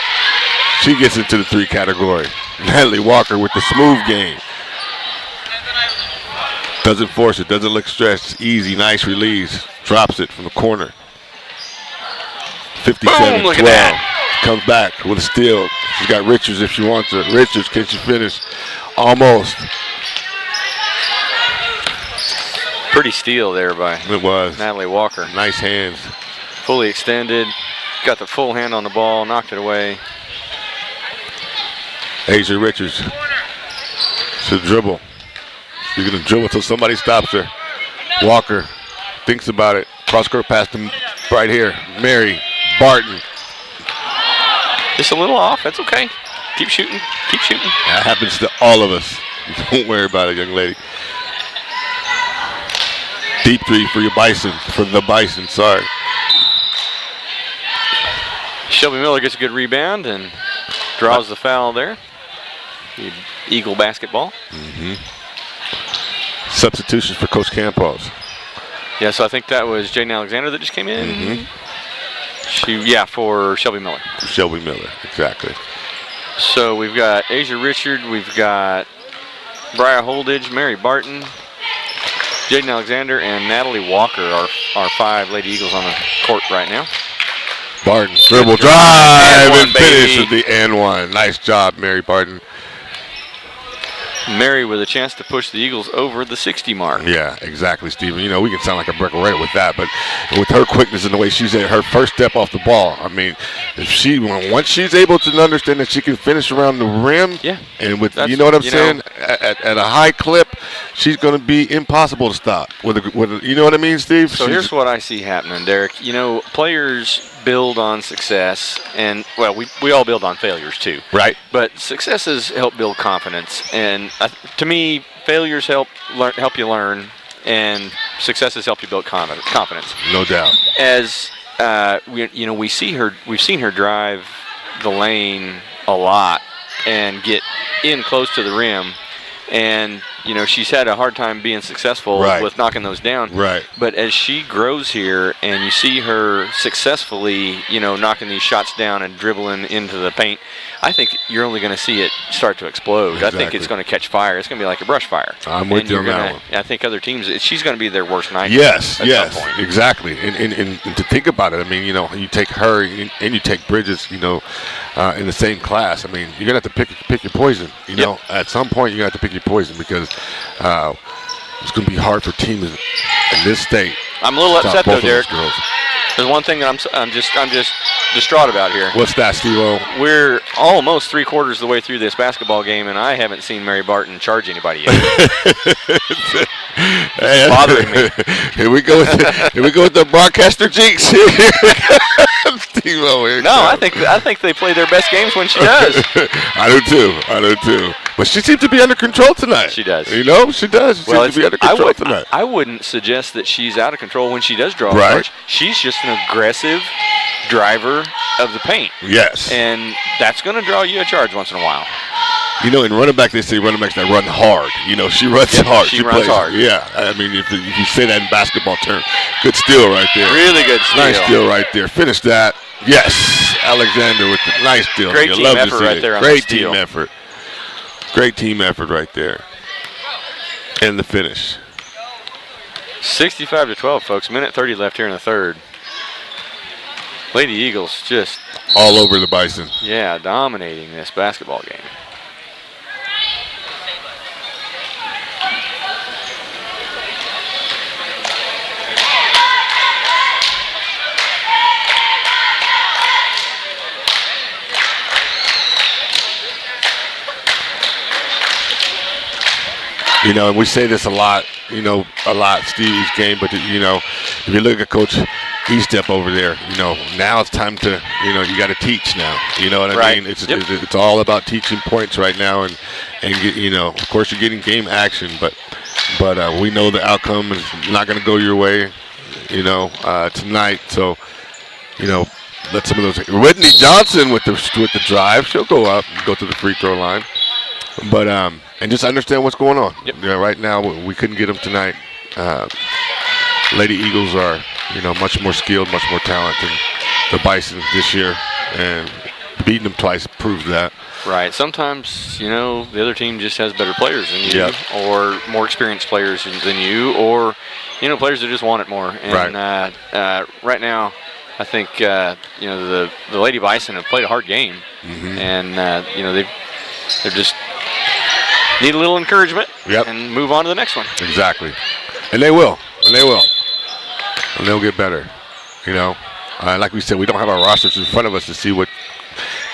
She gets into the three category. Natalie Walker with the smooth game. Doesn't force it, doesn't look stressed. Easy, nice release. Drops it from the corner. 57-12. Look at that. Comes back with a steal. She's got Richards if she wants it. Richards, can she finish? Almost. Pretty steal there by Natalie Walker. Nice hands. Fully extended, got the full hand on the ball, knocked it away. Asia Richards. She'll dribble. She's going to dribble until somebody stops her. Walker thinks about it. Cross-court pass to right here. Mary Barton. Just a little off. That's okay. Keep shooting. That happens to all of us. Don't worry about it, young lady. Deep three for your Bison. For the Bison, sorry. Shelby Miller gets a good rebound and draws the foul there. The Eagle basketball. Substitutions for Coach Campos. Yeah, so I think that was Jaden Alexander that just came in. For Shelby Miller. Shelby Miller, exactly. So we've got Asia Richard, we've got Briar Holdridge, Mary Barton, Jaden Alexander, and Natalie Walker are our 5 Lady Eagles on the court right now. Barton, dribble, drive, and finish with the N1. Nice job, Mary Barton. Mary with a chance to push the Eagles over the 60 mark. Yeah, exactly, Steven. We can sound like a brick right with that, but with her quickness and the way she's at her first step off the ball, I mean, once she's able to understand that she can finish around the rim, and with you know what I'm saying, at a high clip, she's going to be impossible to stop. You know what I mean, Steve? So here's what I see happening, Derek. Players build on success, and we all build on failures too. Right. But successes help build confidence, and to me, failures help you learn, and successes help you build confidence. No doubt. As we've seen her drive the lane a lot and get in close to the rim, and she's had a hard time being successful with knocking those down. Right. But as she grows here and you see her successfully, knocking these shots down and dribbling into the paint, I think you're only going to see it start to explode. Exactly. I think it's going to catch fire. It's going to be like a brush fire. I'm with you on that one. I think other teams, she's going to be their worst nightmare. Yes, at some point. exactly. And to think about it, I mean, you take her and you take Bridges, in the same class. I mean, you're going to have to pick your poison. At some point, you're going to have to pick your poison because it's going to be hard for teams in this state. I'm a little upset though, Derek. There's one thing that I'm just distraught about here. What's that, Steve-O? We're almost 3/4 of the way through this basketball game, and I haven't seen Mary Barton charge anybody yet. It's bothering me. Here we go with the broadcaster jinx. Steve-O here. No, I think they play their best games when she does. I do too. But she seems to be under control tonight. She does. She does. She seems to be under control tonight. I wouldn't suggest that she's out of control when she does draw a Right. charge. She's just an aggressive driver of the paint. Yes. And that's going to draw you a charge once in a while. In running back, they say running backs that run hard. She runs hard. She runs plays hard. Yeah. I mean, if you say that in basketball terms, good steal right there. Really good steal. Nice steal right there. Finish that. Yes. Alexander with the nice steal. Great team effort right there on that steal. Great team effort. Great team effort right there. And the finish. 65-12, folks. Minute 30 left here in the third. Lady Eagles just all over the Bison. Yeah, dominating this basketball game. And we say this a lot, Steve's game, but, if you look at Coach E-Step over there, now it's time to, you got to teach now. You know what I mean? It's all about teaching points right now, and of course you're getting game action, but we know the outcome is not going to go your way, tonight. So, let some of those. Whitney Johnson with the drive, she'll go up and go to the free throw line, but and just understand what's going on. Yep. Right now we couldn't get them tonight. Lady Eagles are, much more skilled, much more talented than the Bison this year, and beating them twice proves that. Right. Sometimes, the other team just has better players than you, or more experienced players than you, or, players that just want it more. And right now, I think, the Lady Bison have played a hard game, and, they're just need a little encouragement and move on to the next one. Exactly. And they will. And they'll get better. Like we said, we don't have our rosters in front of us to see what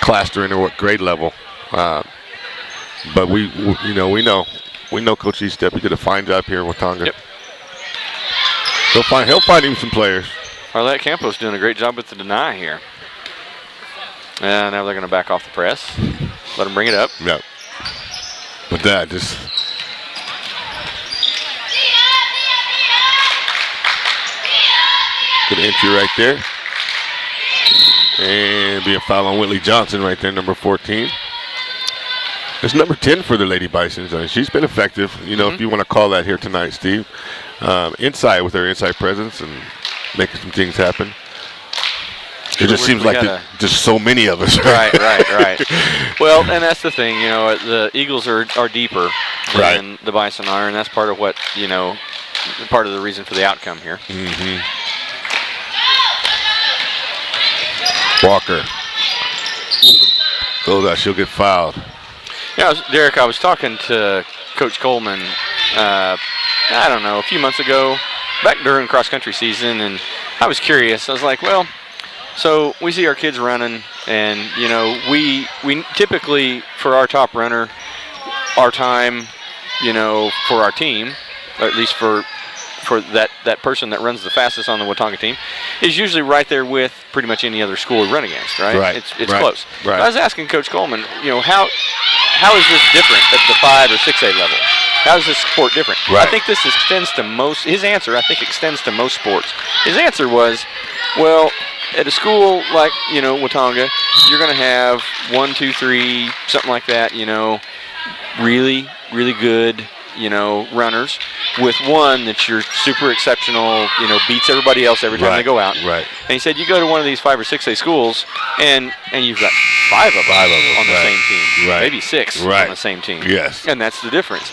class they're in or what grade level. But we know Coach E-Step. He did a fine job here in Watonga. Yep. He'll find him some players. Arlette Campos doing a great job with the deny here. And now they're going to back off the press. Let them bring it up. Yep. But that just. Good entry right there. And be a foul on Whitley Johnson right there, number 14. It's number 10 for the Lady Bisons. I mean, she's been effective, if you want to call that here tonight, Steve. Inside with her inside presence and making some things happen. It just seems like just so many of us. Right. Well, and that's the thing, the Eagles are deeper than the Bison are, and that's part of what, part of the reason for the outcome here. Walker. She'll get fouled. Yeah, Derek, I was talking to Coach Coleman, I don't know, a few months ago, back during cross-country season, and I was curious. I was like, well, so we see our kids running, and, we typically, for our top runner, our time, for our team, or at least for that person that runs the fastest on the Watonga team, is usually right there with pretty much any other school we run against, right? It's close. Right. I was asking Coach Coleman, how is this different at the 5 or 6A level? How is this sport different? Right. I think this extends to his answer, I think, extends to most sports. His answer was, well, at a school like, Watonga, you're going to have 1, 2, 3, something like that, really, really good, runners, with one that you're super exceptional, beats everybody else every time they go out. Right. And he said, you go to one of these 5 or 6A schools, and you've got 5 of them on the same team, maybe 6 on the same team. Yes. And that's the difference.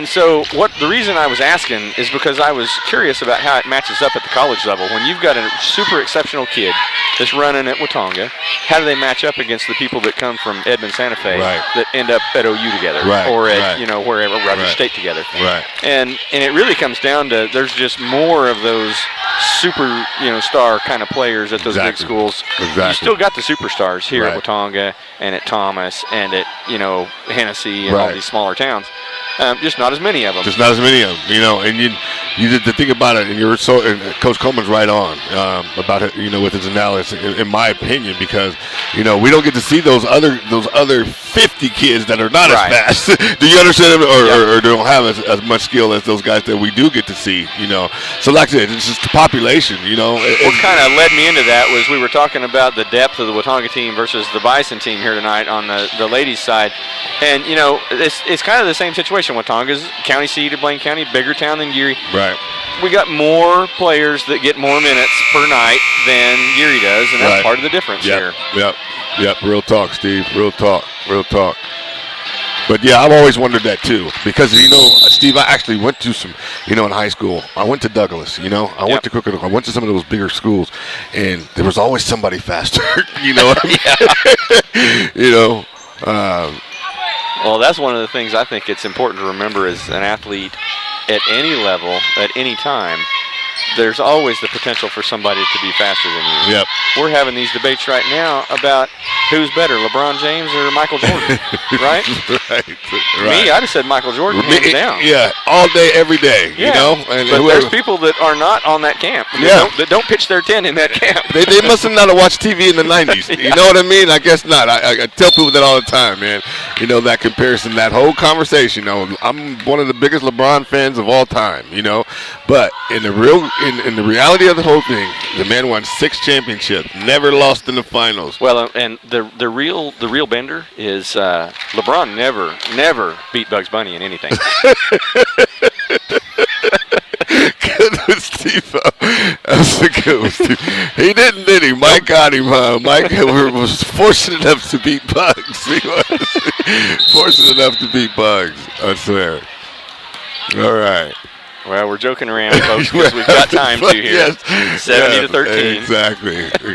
So the reason I was asking is because I was curious about how it matches up at the college level. When you've got a super exceptional kid that's running at Watonga, how do they match up against the people that come from Edmond, Santa Fe that end up at OU together or at wherever, Rogers State together? Right. And it really comes down to there's just more of those super star kind of players at those big schools. Exactly. You still got the superstars here at Watonga and at Thomas and at Hennessy and all these smaller towns. Just not as many of them. Just not as many of them, and you did the thing about it, and Coach Coleman's right on about it, with his analysis, in my opinion, because we don't get to see those other 50 kids that are not as fast. Do you understand, or don't have as much skill as those guys that we do get to see, So like I said, it's just the population, What kind of led me into that was we were talking about the depth of the Watonga team versus the Bison team here tonight on the ladies' side, and it's kind of the same situation. Watonga's county seat of Blaine County, bigger town than Geary. Right. We got more players that get more minutes per night than Geary does, and that's part of the difference here. Yep. Real talk, Steve. Real talk. But yeah, I've always wondered that too, because Steve, I actually went to some, in high school. I went to Douglas. I went to Crooked. I went to some of those bigger schools, and there was always somebody faster. You know what I mean? Well, that's one of the things I think it's important to remember as an athlete at any level, at any time. There's always the potential for somebody to be faster than you. Yep. We're having these debates right now about who's better, LeBron James or Michael Jordan, right? Right. Me, I just said Michael Jordan hands down. Yeah, all day, every day, And but there's people that are not on that camp. That don't pitch their tent in that camp. They must have not have watched TV in the 90s. You know what I mean? I guess not. I tell people that all the time, man. That comparison, that whole conversation. I'm one of the biggest LeBron fans of all time, But in the reality of the whole thing, the man won 6 championships, never lost in the finals. Well, and the real bender is LeBron never beat Bugs Bunny in anything. Good with Steve. That's a good one, Steve. He didn't, did he? Mike got him. Mike was fortunate enough to beat Bugs. He was fortunate enough to beat Bugs. I swear. All right. Well, we're joking around, folks, because we've got time to here. 70-13.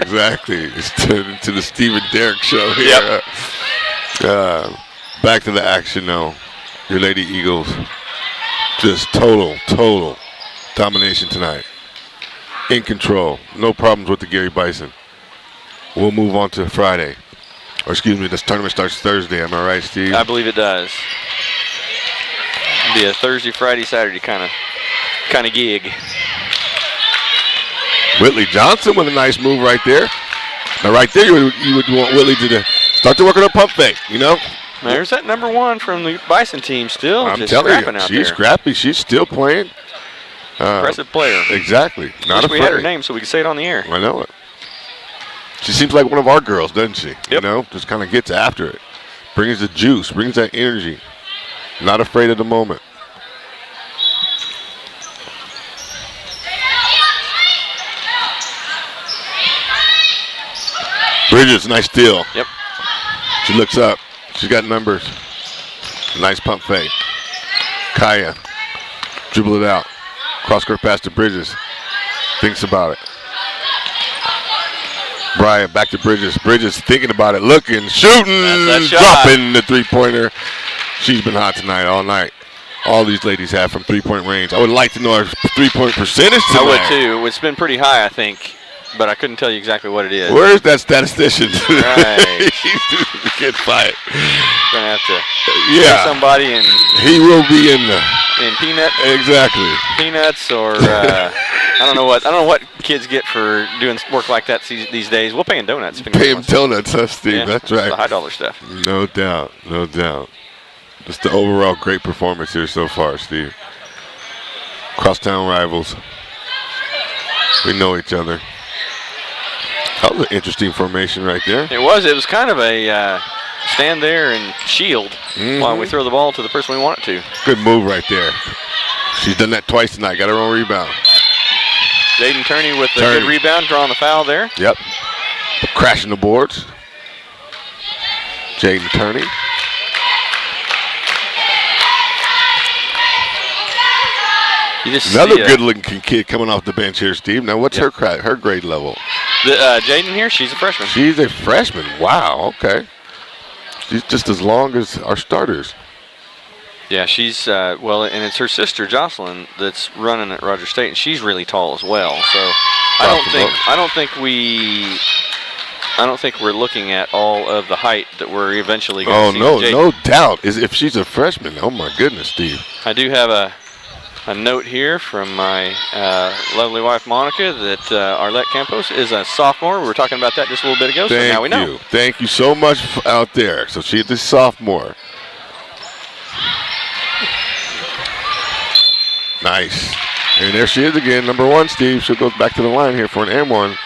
Exactly. It's turned into the Steve and Derek show here. Yep. Back to the action, though. Your Lady Eagles, just total domination tonight. In control. No problems with the Geary Bison. We'll move on to Friday. Or excuse me, this tournament starts Thursday. Am I right, Steve? I believe it does. It'll be a Thursday, Friday, Saturday kind of gig. Whitley Johnson with a nice move right there. Now, right there, you would want Whitley to start to work on her pump fake, There's that number 1 from the Bison team still. I'm just telling scrapping you, out she's there. scrappy. She's still playing. Impressive player. Exactly. Not Wish we had her name so we could say it on the air. I know it. She seems like one of our girls, doesn't she? Yep. Just kind of gets after it. Brings the juice, brings that energy. Not afraid of the moment. Bridges, nice steal. Yep. She looks up. She's got numbers. Nice pump fake. Kaya. Dribble it out. Cross-court pass to Bridges. Thinks about it. Bryant back to Bridges. Bridges thinking about it, looking, shooting, dropping the three-pointer. She's been hot tonight, all night. All these ladies have from three-point range. I would like to know her three-point percentage tonight. I would too. It's been pretty high, I think, but I couldn't tell you exactly what it is. Where's that statistician? Right. Get fired. Gonna have to get somebody and he will be in the peanuts or I don't know what kids get for doing work like that these days. We'll pay them donuts. Pay them donuts, huh, Steve? Yeah, that's right. The $high stuff. No doubt. Just the overall great performance here so far, Steve. Crosstown rivals. We know each other. That was an interesting formation right there. It was kind of a stand there and shield while we throw the ball to the person we want it to. Good move right there. She's done that twice tonight. Got her own rebound. Jaden Turney with a good rebound, drawing the foul there. Yep. Crashing the boards. Jaden Turney. Another good-looking kid coming off the bench here, Steve. Now, what's her grade level? Jaden here, she's a freshman. She's a freshman. Wow, okay. She's just as long as our starters. Yeah, she's, well, and it's her sister, Jocelyn, that's running at Rogers State, and she's really tall as well. So I don't think we're looking at all of the height that we're eventually going to see. Oh, no doubt. If she's a freshman, oh, my goodness, Steve. I do have a note here from my lovely wife, Monica, that Arlette Campos is a sophomore. We were talking about that just a little bit ago, so now we know. Thank you so much out there. So she's a sophomore. Nice. And there she is again, number 1, Steve. She'll go back to the line here for an M1.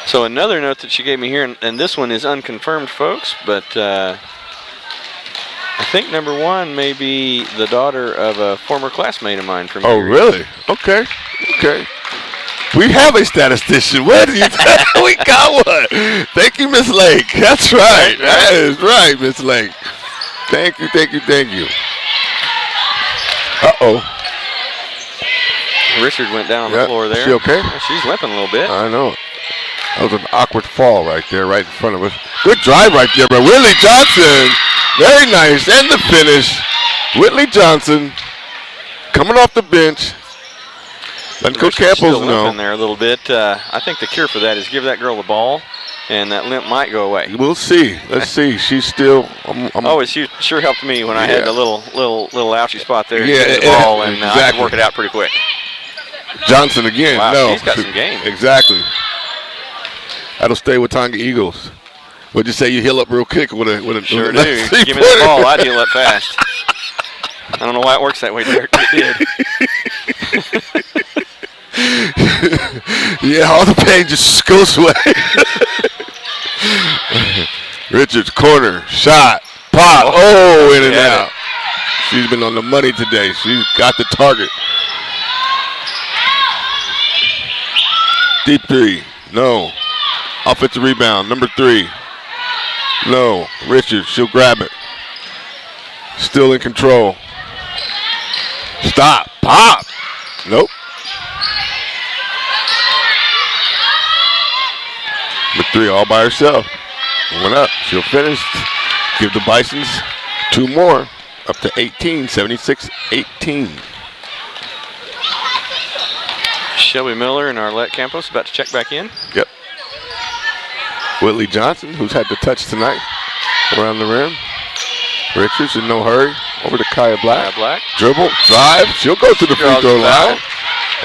So another note that she gave me here, and this one is unconfirmed, folks, but I think number 1 may be the daughter of a former classmate of mine from Geary. Really? Okay. We have a statistician. What do you we got one. Thank you, Miss Lake. That's right. That is right, Miss Lake. Thank you. Uh-oh. Richard went down on the floor there. Is she okay? She's limping a little bit. I know. That was an awkward fall right there, right in front of us. Good drive right there by Whitley Johnson. Very nice. And the finish. Whitley Johnson coming off the bench. Letting Coach Campos know. In there a little bit. I think the cure for that is give that girl the ball, and that limp might go away. We'll see. Let's see. She's still. It sure helped me when I had the little ouchie spot there. Yeah, the ball, and I could work it out pretty quick. Johnson again. Wow, no, she's got some game. Exactly. That'll stay with Watonga Eagles. What'd you say? You heal up real quick with a sure do. Give me the ball. I'd heal up fast. I don't know why it works that way, Derek. It did. Yeah, all the pain just goes away. Richards, corner, shot, pop. Oh, in and out. She's been on the money today. She's got the target. Deep 3. No. Offensive rebound. Number 3. No. Richards, she'll grab it. Still in control. Stop. Pop. Nope. Number 3 all by herself. Went up. She'll finish. Give the Bisons 2 more. Up to 18. 76-18. Shelby Miller and Arlette Campos about to check back in. Yep. Whitley Johnson, who's had the touch tonight, around the rim. Richards in no hurry. Over to Kaya Black. Dribble, drive. She'll go to the free throw line.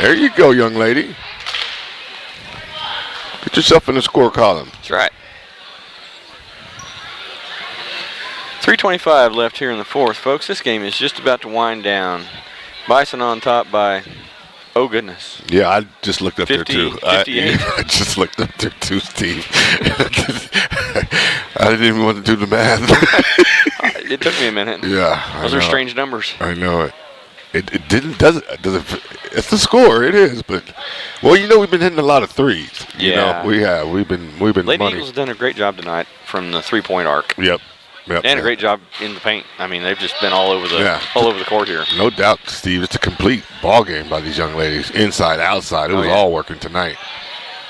There you go, young lady. Get yourself in the score column. That's right. 3:25 left here in the fourth, folks. This game is just about to wind down. Bison on top by, oh goodness. Yeah, I just looked up 50, there too. 58. I just looked up there too, Steve. I didn't even want to do the math. It took me a minute. Yeah, those are strange numbers. I know it. It doesn't. It's the score. It is, but we've been hitting a lot of threes. Yeah, we have. We've been. Lady money. Eagles have done a great job tonight from the 3-point arc. Yep. And a great job in the paint. I mean, they've just been all over the court here. No doubt, Steve. It's a complete ball game by these young ladies, inside, outside. It was all working tonight.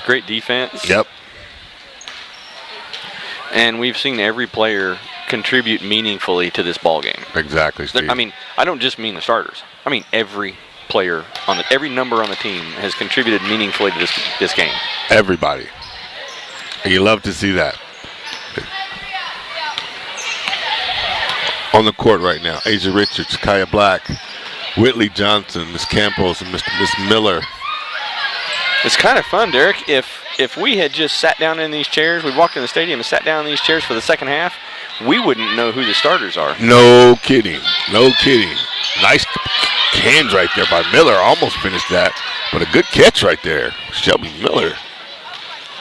Great defense. Yep. And we've seen every player contribute meaningfully to this ball game. Exactly, Steve. I mean, I don't just mean the starters. I mean every player every number on the team has contributed meaningfully to this game. Everybody. And you love to see that. On the court right now, Asia Richards, Kaya Black, Whitley Johnson, Miss Campos, and Miss Miller. It's kind of fun, Derek. If we had just sat down in these chairs, we walked in the stadium and sat down in these chairs for the second half, we wouldn't know who the starters are. No kidding. No kidding. Nice hands right there by Miller. Almost finished that, but a good catch right there. Shelby Miller.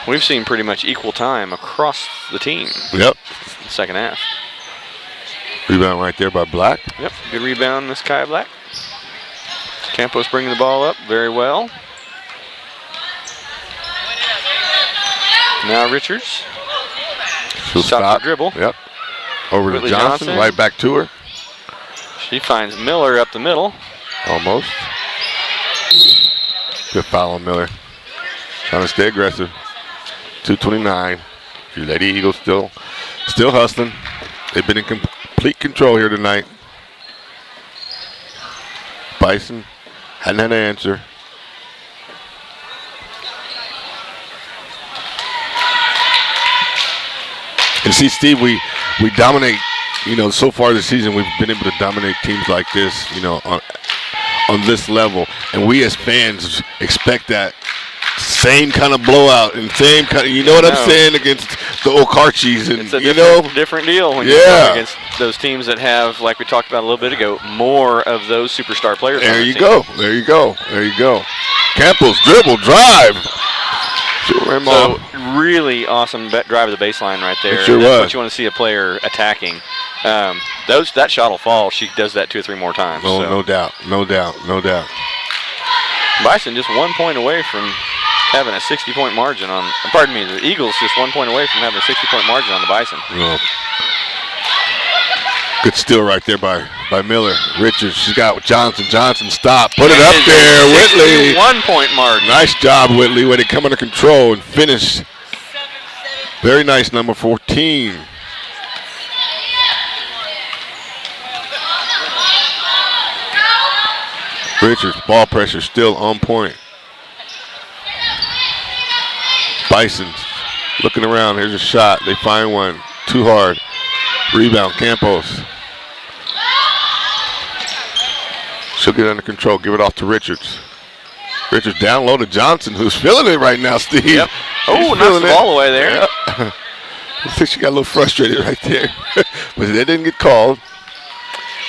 We've seen pretty much equal time across the team. Yep. Second half. Rebound right there by Black. Yep. Good rebound, Miss Kaya Black. Campos bringing the ball up very well. Now Richards. She'll stop. The dribble. Yep. Over Whitley to Johnson. Right back to her. She finds Miller up the middle. Almost. Good foul on Miller. Trying to stay aggressive. 2:29. Your Lady Eagles still hustling. They've been in complete control here tonight. Bison hadn't had an answer. And see, Steve, we dominate. So far this season, we've been able to dominate teams like this. On this level, and we as fans expect that same kind of blowout and same kind of, what I'm saying, against the Okarchis, and it's a different deal when you're against those teams that have, like we talked about a little bit ago, more of those superstar players. There you go. Campos dribble drive. So really awesome drive of the baseline right there. It sure That's was. what you want to see a player attacking. That shot will fall. She does that 2 or 3 more times. Oh, so. No doubt. Bison just 1 point away from having a 60-point margin on. Pardon me, the Eagles just 1 point away from having a 60-point margin on the Bison. Yeah. Good steal right there by Miller. Richards, she's got Johnson. Johnson, stop. Put it up there, Whitley. 1 point margin. Nice job, Whitley. Way to come under control and finish. Very nice, number 14. Richards, ball pressure still on point. Bison looking around. Here's a shot. They find one. Too hard. Rebound, Campos. She'll get under control. Give it off to Richards. Richards down low to Johnson, who's feeling it right now, Steve. Yep. Oh, knocks the ball away there. Yeah. I think she got a little frustrated right there. But they didn't get called.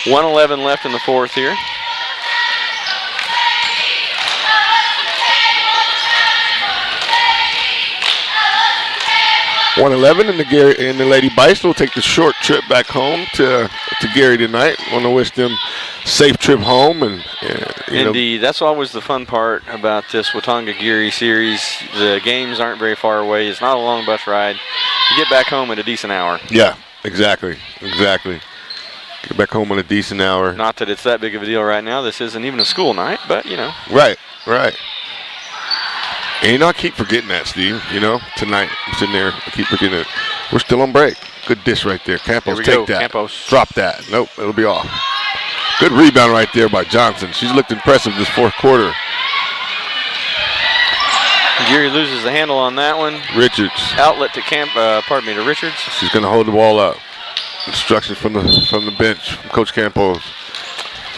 1:11 left in the fourth here. .111 and the Lady Bison will take the short trip back home to Geary tonight. Want to wish them safe trip home. And Indeed, that's always the fun part about this Watonga Geary series. The games aren't very far away. It's not a long bus ride. You get back home in a decent hour. Yeah, exactly. Get back home in a decent hour. Not that it's that big of a deal right now. This isn't even a school night, but Right. And I keep forgetting that, Steve. Tonight I'm sitting there, I keep forgetting it. We're still on break. Good dish right there. Campos, take that. Campos. Drop that. Nope, it'll be off. Good rebound right there by Johnson. She's looked impressive this fourth quarter. Geary loses the handle on that one. Richards. Outlet to Richards. She's going to hold the ball up. Instructions from the bench from Coach Campos.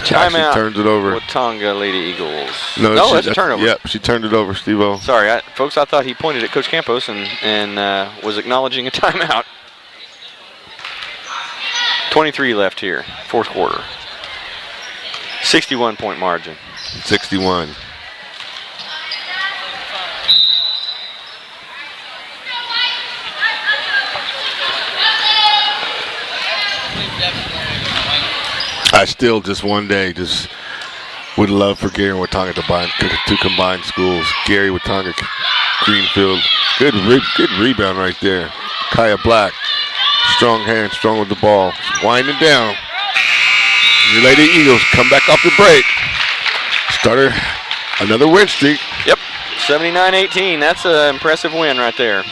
Timeout. Turns it over. Watonga Lady Eagles. No, that's a turnover. Yep, she turned it over, Steve-O. Sorry, folks. I thought he pointed at Coach Campos and was acknowledging a timeout. 23 left here, fourth quarter. 61-point margin. 61. I still just one day would love for Geary and Watonga to combine schools. Geary, Watonga, Greenfield. Good rebound right there. Kaya Black, strong hand, strong with the ball. Winding down. Your Lady Eagles come back off the break. Started another win streak. Yep, 79-18. That's an impressive win right there.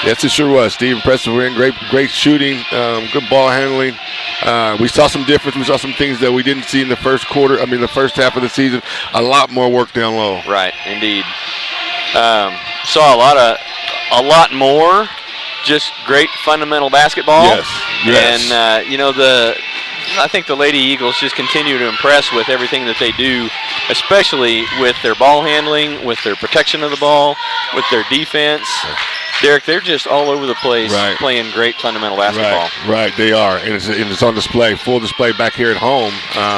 Yes, it sure was, Steve. Impressive win. Great shooting. Good ball handling. We saw some difference. We saw some things that we didn't see in the first half of the season. A lot more work down low. Right, indeed. Saw a lot more just great fundamental basketball. Yes. And I think the Lady Eagles just continue to impress with everything that they do, especially with their ball handling, with their protection of the ball, with their defense. Derek, they're just all over the place playing great fundamental basketball. Right, they are. And it's on display, full display back here at home,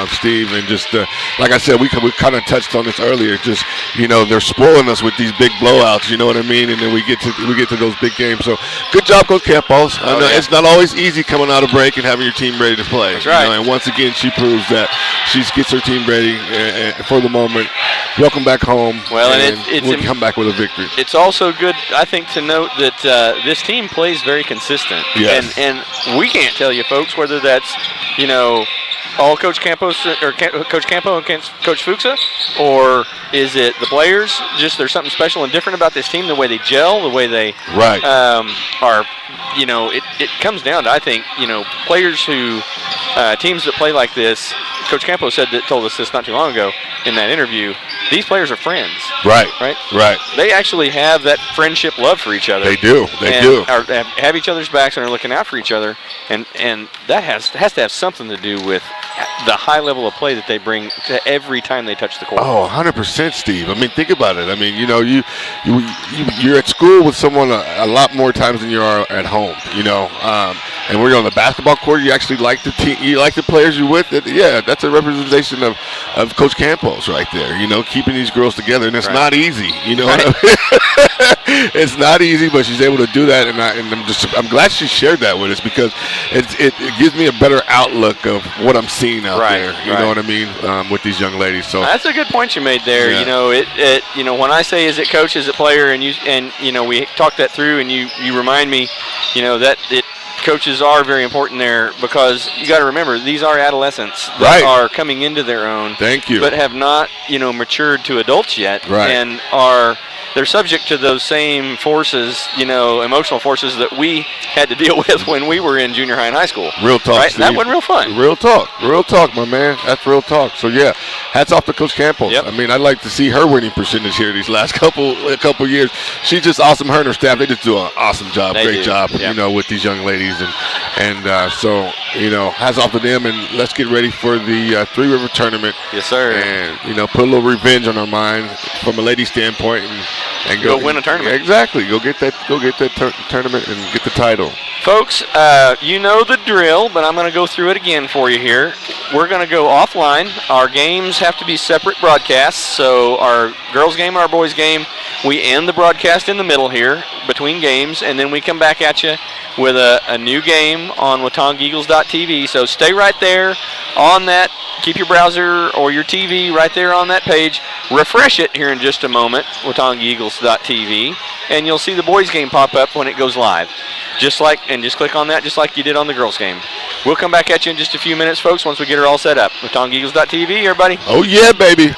Steve. And just like I said, we kind of touched on this earlier. Just, they're spoiling us with these big blowouts, you know what I mean? And then we get to those big games. So good job, Coach Campos. I know it's not always easy coming out of break and having your team ready to play. That's right. And once again, she proves that she gets her team ready for the moment. Welcome back home. Well, and we'll come back with a victory. It's also good, I think, to note that this team plays very consistent. Yes. And we can't tell you, folks, whether that's, all Coach Campos or Coach Campo and Coach Fuchsa, or is it the players? Just there's something special and different about this team, the way they gel, the way they are. It comes down to, I think, players who teams that play like this. Coach Campo told us this not too long ago in that interview. These players are friends. Right. They actually have that friendship love for each other. They do. They do. Have each other's backs and are looking out for each other, and that has to have something to do with the high level of play that they bring to every time they touch the court. Oh, 100%, Steve. I mean, think about it. I mean, you're at school with someone a lot more times than you are at home. And when you're on the basketball court, you actually like the team, you like the players you're with. That's a representation of Coach Campos right there. Keeping these girls together, and it's not easy. It's not easy, but she's able to do that, and I'm glad she shared that with us, because it gives me a better outlook of what I'm seeing out there. You know what I mean, with these young ladies. So that's a good point you made there. Yeah. When I say is it coach, is it player, and we talked that through, and you remind me, that coaches are very important there, because you got to remember, these are adolescents that are coming into their own. Thank you. But have not, matured to adults yet, and they're subject to those same forces, emotional forces that we had to deal with when we were in junior high and high school. Real talk, right? Steve. That wasn't real fun. Real talk, my man. That's real talk. So yeah, hats off to Coach Campos. Yep. I mean, I'd like to see her winning percentage here these last couple years. She's just awesome. Her and her staff, they just do an awesome job. Great job, with these young ladies, and so hats off to them. And let's get ready for the Three River tournament. Yes, sir. And put a little revenge on our mind from a lady standpoint, and go win a tournament. Exactly. Go get that tournament and get the title. Folks, you know the drill, but I'm going to go through it again for you here. We're going to go offline. Our games have to be separate broadcasts. So our girls' game and our boys' game, we end the broadcast in the middle here between games, and then we come back at you with a new game on WatongaEagles.tv. So stay right there on that. Keep your browser or your TV right there on that page. Refresh it here in just a moment, WatongaEagles.tv, and you'll see the boys' game pop up when it goes live. Just click on that just like you did on the girls' game. We'll come back at you in just a few minutes, folks, once we get her all set up. WatongaEagles.tv, everybody. Oh, yeah, baby.